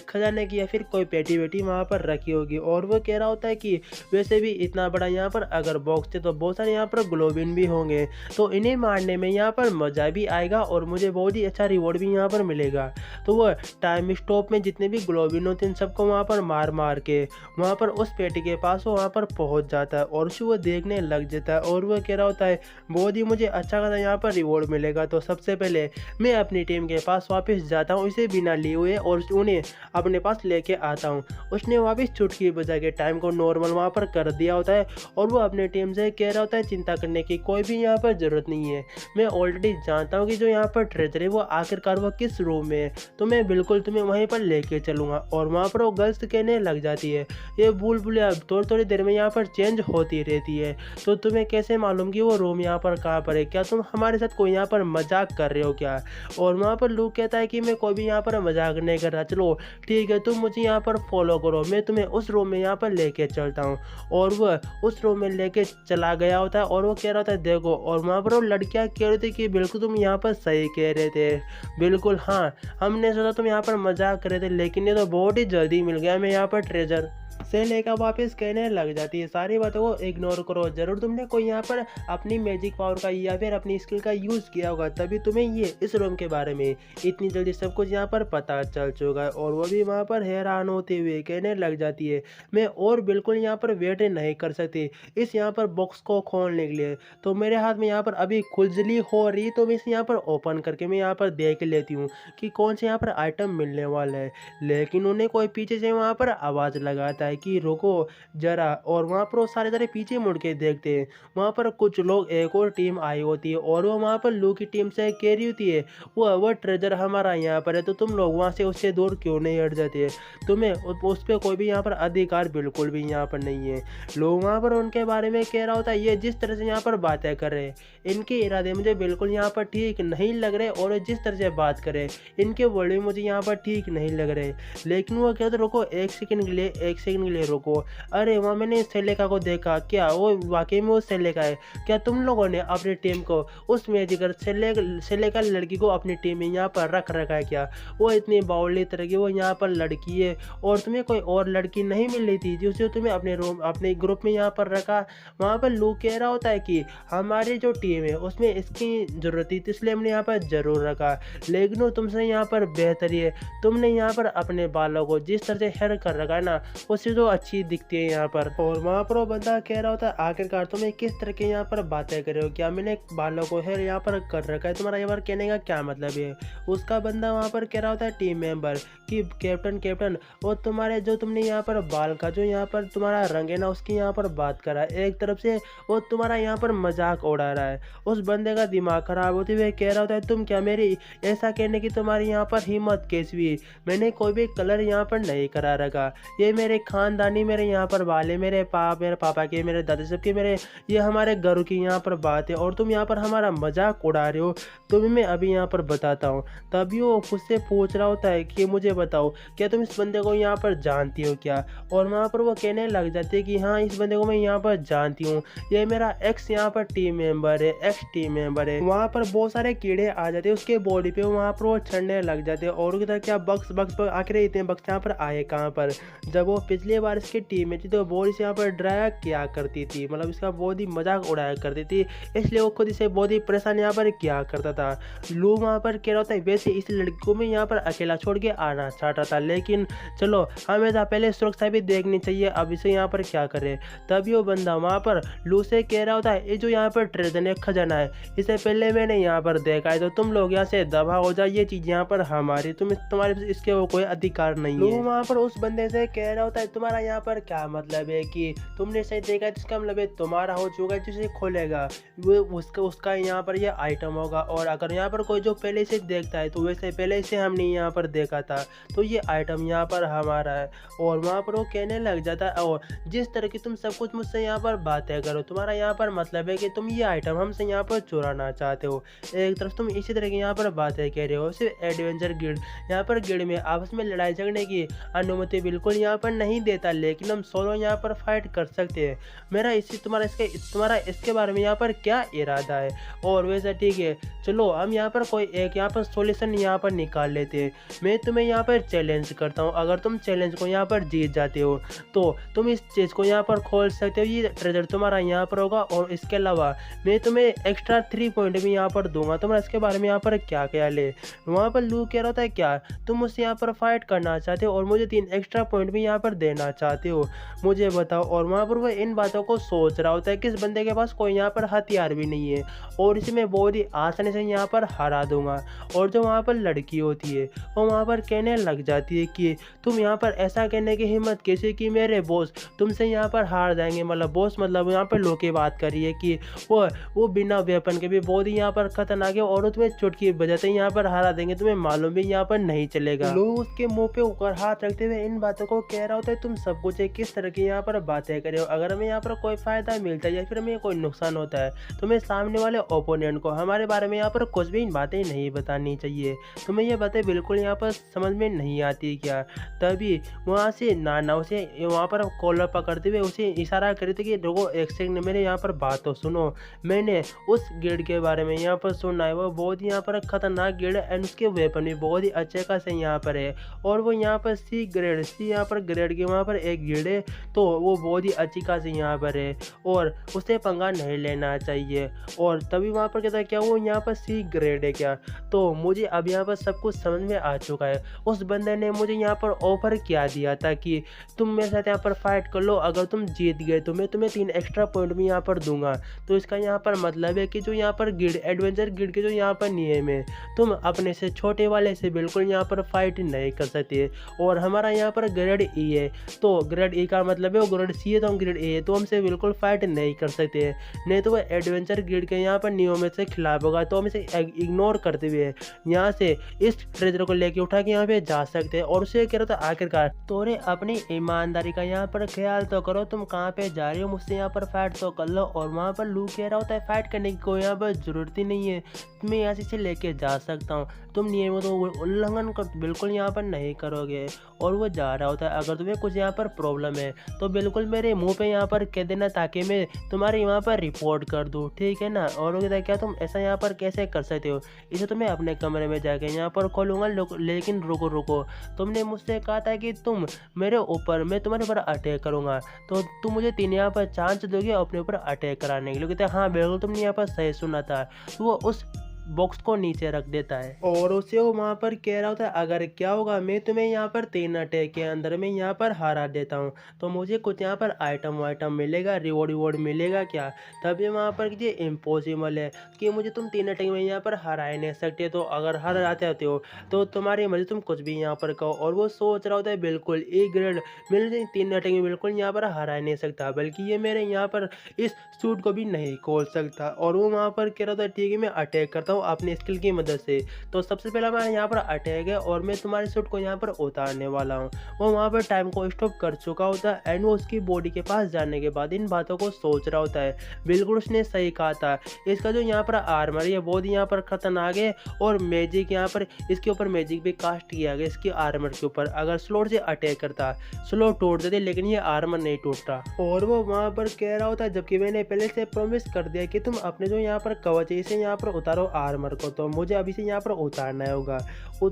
खजाने की या फिर कोई पेटी वेटी वहाँ पर रखी होगी। और वो कह रहा होता है कि वैसे भी इतना बड़ा यहाँ पर अगर बॉक्स थे तो बहुत सारे यहाँ पर ग्लोबिन भी होंगे, तो इन्हें मारने में यहाँ पर मज़ा भी आएगा और मुझे बहुत ही अच्छा रिवॉर्ड भी यहाँ पर मिलेगा। तो वो टाइम स्टॉप में जितने भी ग्लोबिन होते हैं इन सबको वहाँ पर मार मार के वहाँ पर उस पेटी के पास वो वहाँ पर पहुँच जाता है और उसे वो देखने लग जाता है। और वो कह रहा होता है बहुत ही मुझे अच्छा खासा यहाँ पर रिवॉर्ड मिलेगा, तो सबसे पहले मैं अपनी टीम के पास वापस जाता हूँ इसे बिना लिए हुए और उन्हें अपने पास लेके आता हूँ। उसने वापस चुटकी बजा के टाइम को नॉर्मल वहाँ पर कर दिया होता है और वो अपने टीम से कह रहा होता है चिंता करने की कोई भी यहाँ पर ज़रूरत नहीं है, मैं ऑलरेडी जानता हूँ कि जो यहाँ पर ट्रेजर है वो आखिरकार वो किस रूम में है, तो मैं बिल्कुल तुम्हें वहीं पर लेके चलूँगा। और वहाँ पर वो गर्ल्स कहने लग जाती है ये बुलबुलिया थोड़ी थोड़ी देर में यहाँ पर चेंज होती रहती है, तो तुम्हें कैसे मालूम कि वो रूम यहाँ पर कहाँ पर है, क्या तुम हमारे साथ कोई यहाँ पर मजाक कर रहे हो क्या? और वहाँ पर लूक कहता है कि मैं कोई भी यहाँ पर मजाक नहीं कर रहा, चलो ठीक है तुम मुझे यहाँ पर फॉलो करो, मैं तुम्हें उस रूम में यहाँ पर लेके चलता हूँ। और वह उस रूम में लेके चला गया होता है और वो कह रहा होता है देखो, और वहाँ पर वो लड़कियाँ कह रही थी कि बिल्कुल तुम यहाँ पर सही कह रहे थे, बिल्कुल हाँ हमने सोचा तुम यहाँ पर मजाक कर रहे थे, लेकिन ये तो बहुत ही जल्दी मिल गया मैं यहाँ पर ट्रेजर से लेकर वापस कहने लग जाती है सारी बातों को इग्नोर करो, जरूर तुमने कोई यहाँ पर अपनी मैजिक पावर का या फिर अपनी स्किल का यूज़ किया होगा तभी तुम्हें ये इस रूम के बारे में इतनी जल्दी सब कुछ यहाँ पर पता चल चुका है। और वो भी वहाँ पर हैरान होते हुए कहने लग जाती है मैं और बिल्कुल यहाँ पर वेट नहीं कर सकती इस यहाँ पर बॉक्स को खोलने के लिए, तो मेरे हाथ में यहाँ पर अभी खुजली हो रही, तो मैं इसे यहाँ पर ओपन करके मैं यहाँ पर देख लेती हूँ कि कौन से यहाँ पर आइटम मिलने वाला है। लेकिन उन्हें कोई पीछे से वहाँ पर आवाज़ लगाता है कि रुको जरा, और वहाँ पर वो सारे पीछे मुड़ के देखते हैं, वहाँ पर कुछ लोग एक और टीम आई होती है और वो वहाँ पर लू की टीम से कह रही होती है वो ट्रेजर हमारा यहाँ पर है, तो तुम लोग वहाँ से उससे दूर क्यों नहीं हट जाते, तुम्हें उस पर कोई भी यहाँ पर अधिकार बिल्कुल भी यहाँ पर नहीं है। लोग वहाँ पर उनके बारे में कह रहा होता है ये जिस तरह से यहाँ पर बातें कर रहे हैं इनके इरादे मुझे बिल्कुल यहाँ पर ठीक नहीं लग रहे, और जिस तरह से बात करे इनके वर्ड भी मुझे यहाँ पर ठीक नहीं लग रहे। लेकिन वो कहते रुको एक सेकंड के लिए रुको, अरे वहाँ मैंने सेलेका को देखा, क्या वो वाकई में वो सेलेका है? क्या तुम लोगों ने अपनी टीम को उस मैजिकर सेलेका लड़की को अपनी टीम में यहाँ पर रख रखा है क्या? वो इतनी बावली तरह की वो यहाँ पर लड़की है और तुम्हें कोई और लड़की नहीं मिल रही थी जिसे तुम्हें अपने ग्रुप में यहाँ पर रखा? वहाँ पर लूक कह रहा होता है कि हमारी जो टीम है उसमें इसकी ज़रूरत थी इसलिए हमने यहाँ पर ज़रूर रखा, लेकिन वो तुमसे यहाँ पर बेहतरी है, तुमने यहाँ पर अपने बालों को जिस तरह से हेयर कर रखा है ना उससे तो अच्छी दिखती है यहाँ पर। और वहाँ पर वो बंदा कह रहा होता है आखिरकार तुम्हें किस तरह के यहाँ पर बातें कर रहे हो, क्या मैंने बालों को हेयर यहाँ पर कर रखा है, तुम्हारा यहाँ पर कहने का क्या मतलब है? उसका बंदा वहाँ पर कह रहा होता है टीम मेंबर कि कैप्टन और तुम्हारे जो तुमने यहाँ पर बाल का जो यहाँ पर तुम्हारा रंग है ना उसकी यहाँ पर बात करा है, एक तरफ से वो तुम्हारा यहाँ पर मजाक उड़ा रहा है। उस बंदे का दिमाग खराब होते हुए कह रहा होता है तुम क्या मेरी ऐसा कहने की तुम्हारी यहाँ पर हिम्मत कैसी हुई, मैंने कोई भी कलर यहाँ पर नहीं करा रखा, ये मेरे खानदानी मेरे यहाँ पर वाले मेरे पापा के मेरे दादा सबके मेरे ये हमारे घर की यहाँ पर बात है और तुम यहाँ पर हमारा मजाक उड़ा रहे हो, तुम्हें मैं अभी यहाँ पर बताता हूँ। तभी वो खुद से पूछ रहा होता है कि मुझे बताओ क्या तुम इस बंदे को यहाँ पर जानती हो क्या? और वहाँ पर वो कहने लग जाती है कि हाँ इस बंदे को मैं यहाँ पर जानती हूँ, ये मेरा एक्स यहाँ पर टीम मेंबर है, एक्स टीम मेंबर है। वहाँ पर बहुत सारे कीड़े आ जाते हैं उसके बॉडी पे, वहाँ पर वो चढ़ने लग जाते हैं और उधर क्या बक्स आखिर इतने बक्स यहाँ पर आए कहाँ पर? जब वो पिछली बार इसकी टीम में थी तो बहुत इसे यहाँ पर डराया किया करती थी, मतलब इसका बहुत ही मजाक उड़ाया करती थी, इसलिए वो खुद इसे बहुत ही परेशान यहाँ पर किया करता था। लू वहाँ पर कह रहा होता है वैसे इस लड़की को मैं यहाँ पर अकेला छोड़ के आना चाहता था, लेकिन चलो हमें पहले सुरक्षा भी देखनी चाहिए, अब इसे यहाँ पर क्या करे। तभी वो बंदा वहाँ पर लू से कह रहा होता है ये जो यहाँ पर ट्रेजर है खजाना है इसे पहले मैंने यहाँ पर देखा है, तो तुम लोग यहाँ से दबा हो जाए, ये चीज़ यहाँ पर हमारी तुम्हारे इसके वो कोई अधिकार नहीं है। वहाँ पर उस बंदे से कह रहा होता है तुम्हारा यहाँ पर क्या मतलब है कि तुमने सही देखा, जिसका मतलब है तुम्हारा हो चुका है, जिसे खोलेगा वो उसका यहाँ पर ये आइटम होगा। और अगर यहाँ पर कोई जो पहले से देखता है तो वैसे पहले से हमने यहाँ पर देखा था, तो ये आइटम यहाँ पर हमारा है। और वहाँ पर वो कहने लग जाता है, और जिस तरह की तुम सब कुछ मुझसे यहाँ पर बातें करो, तुम्हारा यहाँ पर मतलब है कि तुम ये आइटम हमसे यहाँ पर चुराना चाहते हो। एक तरफ तुम इसी तरह की यहाँ पर बातें कह रहे हो। सिर्फ एडवेंचर गिल्ड यहाँ पर गिल्ड में आपस में लड़ाई झगड़ने की अनुमति बिल्कुल यहाँ पर नहीं देता, लेकिन हम सोलो यहाँ पर फाइट कर सकते हैं। मेरा इसी तुम्हारा इसके बारे में यहाँ पर क्या इरादा है? और वैसे ठीक है, चलो हम यहाँ पर कोई एक यहाँ पर सॉल्यूशन यहाँ पर निकाल लेते हैं। मैं तुम्हें यहाँ पर चैलेंज करता हूँ, अगर तुम चैलेंज को यहाँ पर जीत जाते हो तो तुम इस चीज़ को यहाँ पर खोल सकते हो। ये ट्रेजर तुम्हारा यहाँ पर होगा, और इसके अलावा मैं तुम्हें एक्स्ट्रा 3 पॉइंट भी यहाँ पर दूंगा। तुम्हारा इसके बारे में यहाँ पर क्या ख्याल है? वहाँ पर लू कह रहा था, क्या तुम मुझसे यहाँ पर फाइट करना चाहते हो और मुझे 3 एक्स्ट्रा पॉइंट भी यहाँ पर देना चाहते हो? मुझे बताओ। और वहाँ पर वह इन बातों को सोच रहा होता है कि इस बंदे के पास कोई यहाँ पर हथियार भी नहीं है और इसे मैं बहुत ही आसानी से यहाँ पर हरा दूंगा। और जो वहाँ पर लड़की होती है वो वहाँ पर कहने लग जाती है कि तुम यहाँ पर ऐसा कहने की हिम्मत कैसे कि मेरे बॉस तुमसे यहाँ पर हार जाएंगे। मतलब बॉस मतलब यहाँ पर लो की बात करिए कि वो बिना वेपन के भी बहुत ही यहाँ पर खतरनाक है और तुम्हें चुटकी बजाते ही यहाँ पर हरा देंगे, तुम्हें मालूम भी यहाँ पर नहीं चलेगा। लोग उसके मुंह पे ऊपर हाथ रखते हुए इन बातों को कह रहा होता है, तुम सब कुछ किस तरह की यहाँ पर बातें करे हो? अगर हमें यहाँ पर कोई फायदा मिलता है या फिर हमें कोई नुकसान होता है, तुम्हें सामने वाले ओपोनेंट को हमारे बारे में यहाँ पर कुछ भी बातें नहीं बतानी चाहिए। तुम्हें ये बातें बिल्कुल यहाँ पर समझ में नहीं आती क्या? तभी वहाँ से नाना उसे वहाँ पर कॉलर पकड़ते हुए उसे इशारा करे थे कि रुको एक सेकंड, मेरे यहाँ पर बात तो सुनो। मैंने उस गिल्ड के बारे में यहाँ पर सुना है, वो बहुत ही यहाँ पर खतरनाक गिल्ड है एंड उसके वेपन भी बहुत ही अच्छे खासे यहाँ पर है। और वो यहाँ पर सी यहाँ पर ग्रेड के वहाँ पर एक गिल्ड है, तो वो बहुत ही अच्छी खासी यहाँ पर है और उसे पंगा नहीं लेना चाहिए। और तभी वहाँ पर कहता है, क्या वो यहाँ पर सी ग्रेड है क्या? तो मुझे अब यहाँ पर सब कुछ समझ में आ चुका है। उस बंदे ने मुझे यहाँ पर ऑफर क्या दिया था कि तुम मेरे साथ यहाँ पर फाइट कर लो, अगर तुम जीत गए तो मैं तुम्हें 3 एक्स्ट्रा पॉइंट भी यहाँ पर दूंगा। तो इसका यहाँ पर मतलब है कि जो यहाँ पर गिल्ड एडवेंचर गिल्ड के जो यहाँ पर नियम है, तुम अपने से छोटे वाले से बिल्कुल यहाँ पर फाइट नहीं कर सकते। और हमारा यहाँ पर ग्रेड ई है, तो ग्रेड ई का मतलब है वो ग्रेड सी है तो हम ग्रेड ए है, तो हमसे बिल्कुल फाइट नहीं कर सकते। नहीं तो वो एडवेंचर गिल्ड के यहाँ पर नियमों से खिलाफ होगा, तो हम इसे इग्नोर करते हुए यहाँ से इस ट्रेजर को लेके उठा के यहाँ पे जा सकते हैं। और उसे कह रहा था, आखिरकार तोरे अपनी ईमानदारी का यहाँ पर ख्याल तो करो, तुम कहाँ पे जा रही हो, मुझसे यहाँ पर फाइट तो कर लो। और वहाँ पर लू कह रहा होता है, फाइट करने की कोई यहाँ पर जरूरत ही नहीं है, मैं यहाँ से लेके जा सकता हूँ, तुम नियमों तो उल्लंघन कर बिल्कुल यहाँ पर नहीं करोगे। और वो जा रहा होता है, अगर तुम्हें कुछ यहाँ पर प्रॉब्लम है तो बिल्कुल मेरे मुंह पे यहाँ पर कह देना ताकि मैं तुम्हारे वहाँ पर रिपोर्ट कर दूँ, ठीक है ना? और वो कहता है, क्या तुम ऐसा यहाँ पर कैसे कर सकते हो? इसे तो मैं अपने कमरे में जाके यहाँ पर खोलूँगा, लेकिन रुको, तुमने मुझसे कहा था कि तुम मेरे ऊपर मैं तुम्हारे ऊपर अटैक करूँगा, तो तुम मुझे 3 यहाँ पर चांस दोगे अपने ऊपर अटैक कराने के लिए? कहते हैं, हाँ बिल्कुल तुमने यहाँ पर सही सुना था। तो वो उस बॉक्स को नीचे रख देता है और उसे वो वहाँ पर कह रहा होता है, अगर क्या होगा मैं तुम्हें यहाँ पर 3 अटैक के अंदर में यहाँ पर हरा देता हूँ तो मुझे कुछ यहाँ पर आइटम मिलेगा, रिवॉर्ड मिलेगा क्या? तभी वहाँ पर ये इम्पॉसिबल है कि मुझे तुम 3 अटैक में यहाँ पर हरा ही नहीं सकते, तो अगर हर आते होते हो तो तुम्हारी मर्जी, तुम कुछ भी यहाँ पर कहो। और वो सोच रहा होता है, बिल्कुल ए ग्रेड मेरे 3 अटैक में बिल्कुल यहाँ पर हरा नहीं सकता, बल्कि ये मेरे यहाँ पर इस सूट को भी नहीं खोल सकता। और वो वहाँ पर कह रहा था, ठीक है मैं अटैक करता हूँ अपने स्किल की मदद से। तो सबसे पहला मैं यहाँ पर अटैक है और मैं तुम्हारे सूट को यहाँ पर उतारने वाला हूँ। वो वहाँ पर टाइम को स्टॉप कर चुका होता है एंड वो उसकी बॉडी के पास जाने के बाद इन बातों को सोच रहा होता है, बिल्कुल उसने सही कहा था, इसका जो यहाँ पर आर्मर है बहुत यहाँ पर खतरनाक है और मैजिक यहाँ पर इसके ऊपर मैजिक भी कास्ट किया गया इसके आर्मर के ऊपर। अगर स्लोट से अटैक करता स्लोट तोड़ देते, लेकिन ये आर्मर नहीं टूटता। और वो वहाँ पर कह रहा होता है, जबकि मैंने पहले से प्रॉमिस कर दिया कि तुम अपने जो यहाँ पर कवच है इसे यहाँ पर उतारो आर्मर को, तो मुझे अभी से यहाँ पर उतारना होगा। वो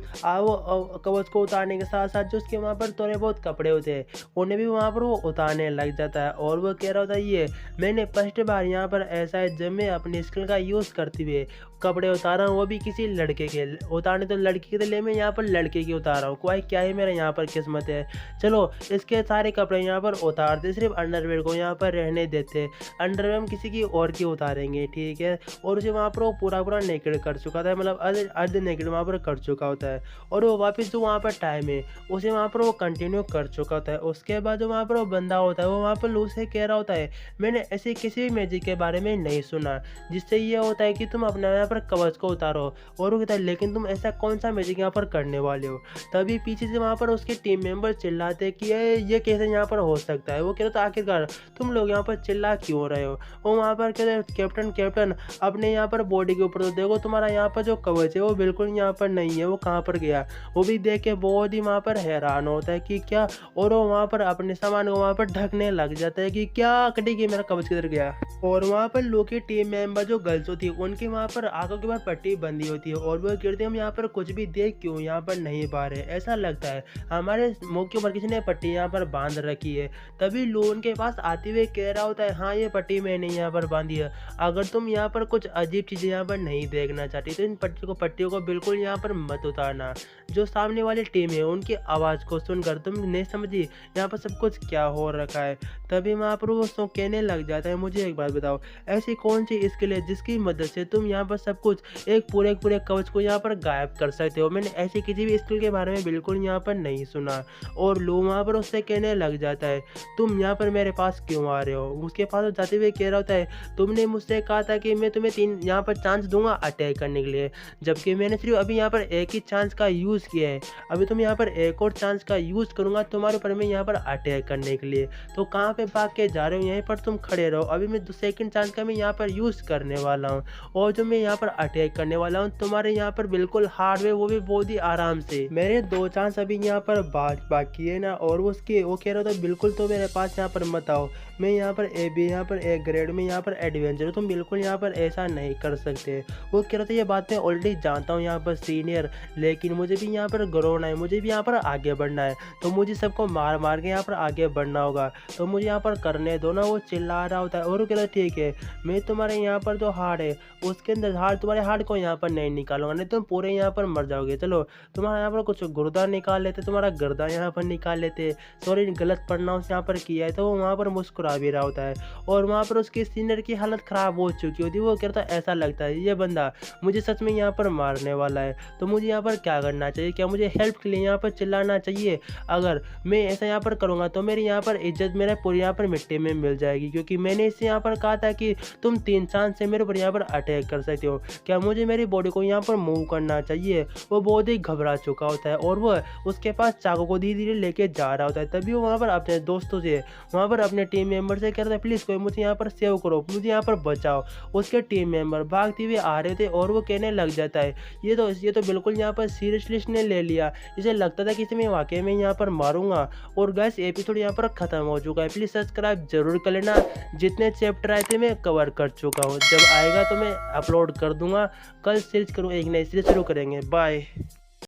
कवच को उतारने के साथ साथ जो उसके वहाँ पर थोड़े बहुत कपड़े होते हैं उन्हें भी वहाँ पर वो उतारने लग जाता है। और वो कह रहा होता है, ये मैंने फर्स्ट बार यहाँ पर ऐसा है जब मैं अपनी स्किल का यूज़ करते हुए कपड़े उतारा हूँ वो भी किसी लड़के के उतारने, तो लड़की के लिए मैं यहाँ पर लड़के की उतारा हूँ। कोई क्या ही मेरा यहाँ पर किस्मत है। चलो इसके सारे कपड़े यहाँ पर उतारते, सिर्फ अंडरवेयर को यहाँ पर रहने देते। अंडरवेयर हम किसी की और की उतारेंगे, ठीक है। और उसे वहाँ पर वो पूरा पूरा नेकेड कर चुका था, मतलब अर्ध नेकेड वहाँ पर कर चुका होता है। और वो वापस जो वहाँ पर टाइम है उसे वहाँ पर वो कंटिन्यू कर चुका होता है। उसके बाद जो वहाँ पर वो बंदा होता है वो वहाँ पर लू से कह रहा होता है मैंने ऐसे किसी भी मैजिक के बारे में नहीं सुना जिससे ये होता है कि तुम अपने यहाँ पर कवच को उतारो। और वो कहता है लेकिन तुम ऐसा कौन सा मैजिक यहाँ पर करने वाले हो। तभी पीछे से वहाँ पर उसके टीम मेंबर चिल्लाते कि ये कैसे यहाँ पर हो सकता है। वो कह रहा था आखिरकार तुम लोग यहाँ पर चिल्ला क्यों रहे हो। वो वहाँ पर कहते हैं कैप्टन कैप्टन अपने यहाँ पर बॉडी के ऊपर तो देखो, तुम्हारा यहाँ पर जो कवच है वो बिल्कुल यहाँ पर नहीं है, वो कहाँ पर गया। वो भी देख के बहुत ही वहाँ पर हैरान होता है कि क्या, और वो वहाँ पर अपने सामान को वहाँ पर ढकने लग जाता है कि क्या कटी गई, मेरा कवच किधर गया। और वहाँ पर लोग के टीम मेंबर जो गर्ल्स होती है उनकी वहाँ पर आंखों के बाद पट्टी बंदी होती है और वो कहते हैं हम यहाँ पर कुछ भी देख क्यों यहाँ पर नहीं पा रहे, ऐसा लगता है हमारे मुंह के ऊपर किसी ने पट्टी यहाँ पर बांध रखी है। तभी लो उनके पास आते हुए कह रहा होता है हाँ ये पट्टी मैंने यहाँ पर बांधी है, अगर तुम यहाँ पर कुछ अजीब चीज़ें यहाँ पर नहीं देखना चाहती तो इन पट्टियों को बिल्कुल यहाँ पर मत उतारना। जो सामने वाली टीम है उनकी आवाज़ को सुनकर तुम नहीं समझी यहाँ पर सब कुछ क्या हो रखा है। तभी वहाँ पर वो कहने लग जाता है मुझे एक बात बताओ, ऐसी कौन सी स्किल है जिसकी मदद से तुम यहाँ पर सब कुछ एक पूरे कवच को यहाँ पर गायब कर सकते हो। मैंने ऐसी किसी भी स्किल के बारे में बिल्कुल यहाँ पर नहीं सुना। और लो वहाँ पर उससे कहने लग जाता है तुम यहाँ पर मेरे पास क्यों आ रहे हो। उसके पास जाते हुए कह रहा होता है तुमने मुझसे कहा था कि मैं तुम्हें 3 यहाँ पर चांस दूंगा अटैक करने के लिए, जबकि मैंने सिर्फ अभी यहाँ पर एक ही चांस का यूज़ किया है। अभी तुम यहाँ पर एक और चांस का यूज़ करूँगा तुम्हारे ऊपर में यहाँ पर अटैक करने के लिए। तो कहाँ पे भाग के जा रहे हो, यहीं पर तुम खड़े रहो। अभी मैं सेकंड चांस का मैं यहाँ पर यूज़ करने वाला हूँ और जो मैं यहाँ पर अटैक करने वाला हूँ तुम्हारे यहाँ पर बिल्कुल हार्ड वे, वो भी बहुत ही आराम से। मेरे 2 चांस अभी यहाँ पर बाकी है ना। और वो कह रहा था बिल्कुल तो मेरे पास यहाँ पर मत आओ, मैं यहाँ पर यहाँ पर एक ग्रेड में यहाँ पर एडवेंचर, तुम बिल्कुल यहाँ पर ऐसा नहीं कर सकते। वो कह रहा था ये बात मैं ऑलरेडी जानता हूँ यहाँ पर सीनियर, लेकिन मुझे भी यहाँ पर ग्रोना है, मुझे भी यहाँ पर आगे बढ़ना है, तो मुझे सबको मार मार के यहाँ पर आगे बढ़ना होगा, तो मुझे यहाँ पर करने दो ना। वो चिल्ला रहा होता है और वो कह रहा ठीक है मैं तुम्हारे यहाँ पर जो हार्ड है उसके अंदर तुम्हारे हार्ड को यहाँ पर नहीं निकालूंगा, नहीं तुम पूरे यहाँ पर मर जाओगे। चलो तुम्हारा यहाँ पर कुछ गुर्दा निकाल लेते, तुम्हारा गर्दा यहाँ पर निकाल लेते। सॉरी गलत प्रोनाउंस यहाँ पर किया है। तो वो वहाँ पर मुस्कुरा भी रहा होता है और वहाँ पर उसके सीनियर की हालत ख़राब हो चुकी होती है। वो कहता है ऐसा लगता है ये बंदा मुझे सच में यहाँ पर मारने वाला है, तो मुझे यहाँ पर क्या करना चाहिए, क्या मुझे हेल्प के लिए यहाँ पर चिल्लाना चाहिए। अगर मैं ऐसा यहाँ पर करूँगा तो मेरी यहाँ पर इज्जत मेरा पूरी यहाँ पर मिट्टी में मिल जाएगी, क्योंकि मैंने इससे यहाँ पर कहा था कि तुम 3 चांस से मेरे ऊपर यहाँ पर अटैक कर सकते हो, क्या मुझे मेरी बॉडी को यहाँ पर मूव करना चाहिए। वो बहुत ही घबरा चुका होता है और वह उसके पास चाकू को धीरे धीरे लेके जा रहा होता है। तभी वो वहाँ पर अपने दोस्तों से, वहाँ पर अपने टीम मेंबर से कह रहा था प्लीज़ कोई मुझे यहाँ पर सेव करो, मुझे यहाँ पर बचाओ। उसके टीम मेंबर भागते हुए आ रहे थे और वो कहने लग जाता है ये तो बिल्कुल यहाँ पर सीरियसली इसने ले लिया, इसे लगता था कि इसे मैं वाकई में यहाँ पर मारूंगा। और गाइस एपिसोड यहाँ पर ख़त्म हो चुका है, प्लीज़ सब्सक्राइब जरूर कर लेना। जितने चैप्टर आए थे मैं कवर कर चुका हूँ, जब आएगा तो मैं अपलोड कर दूंगा। कल सीरीज करूँ, एक नई सीरीज शुरू करेंगे। बाय।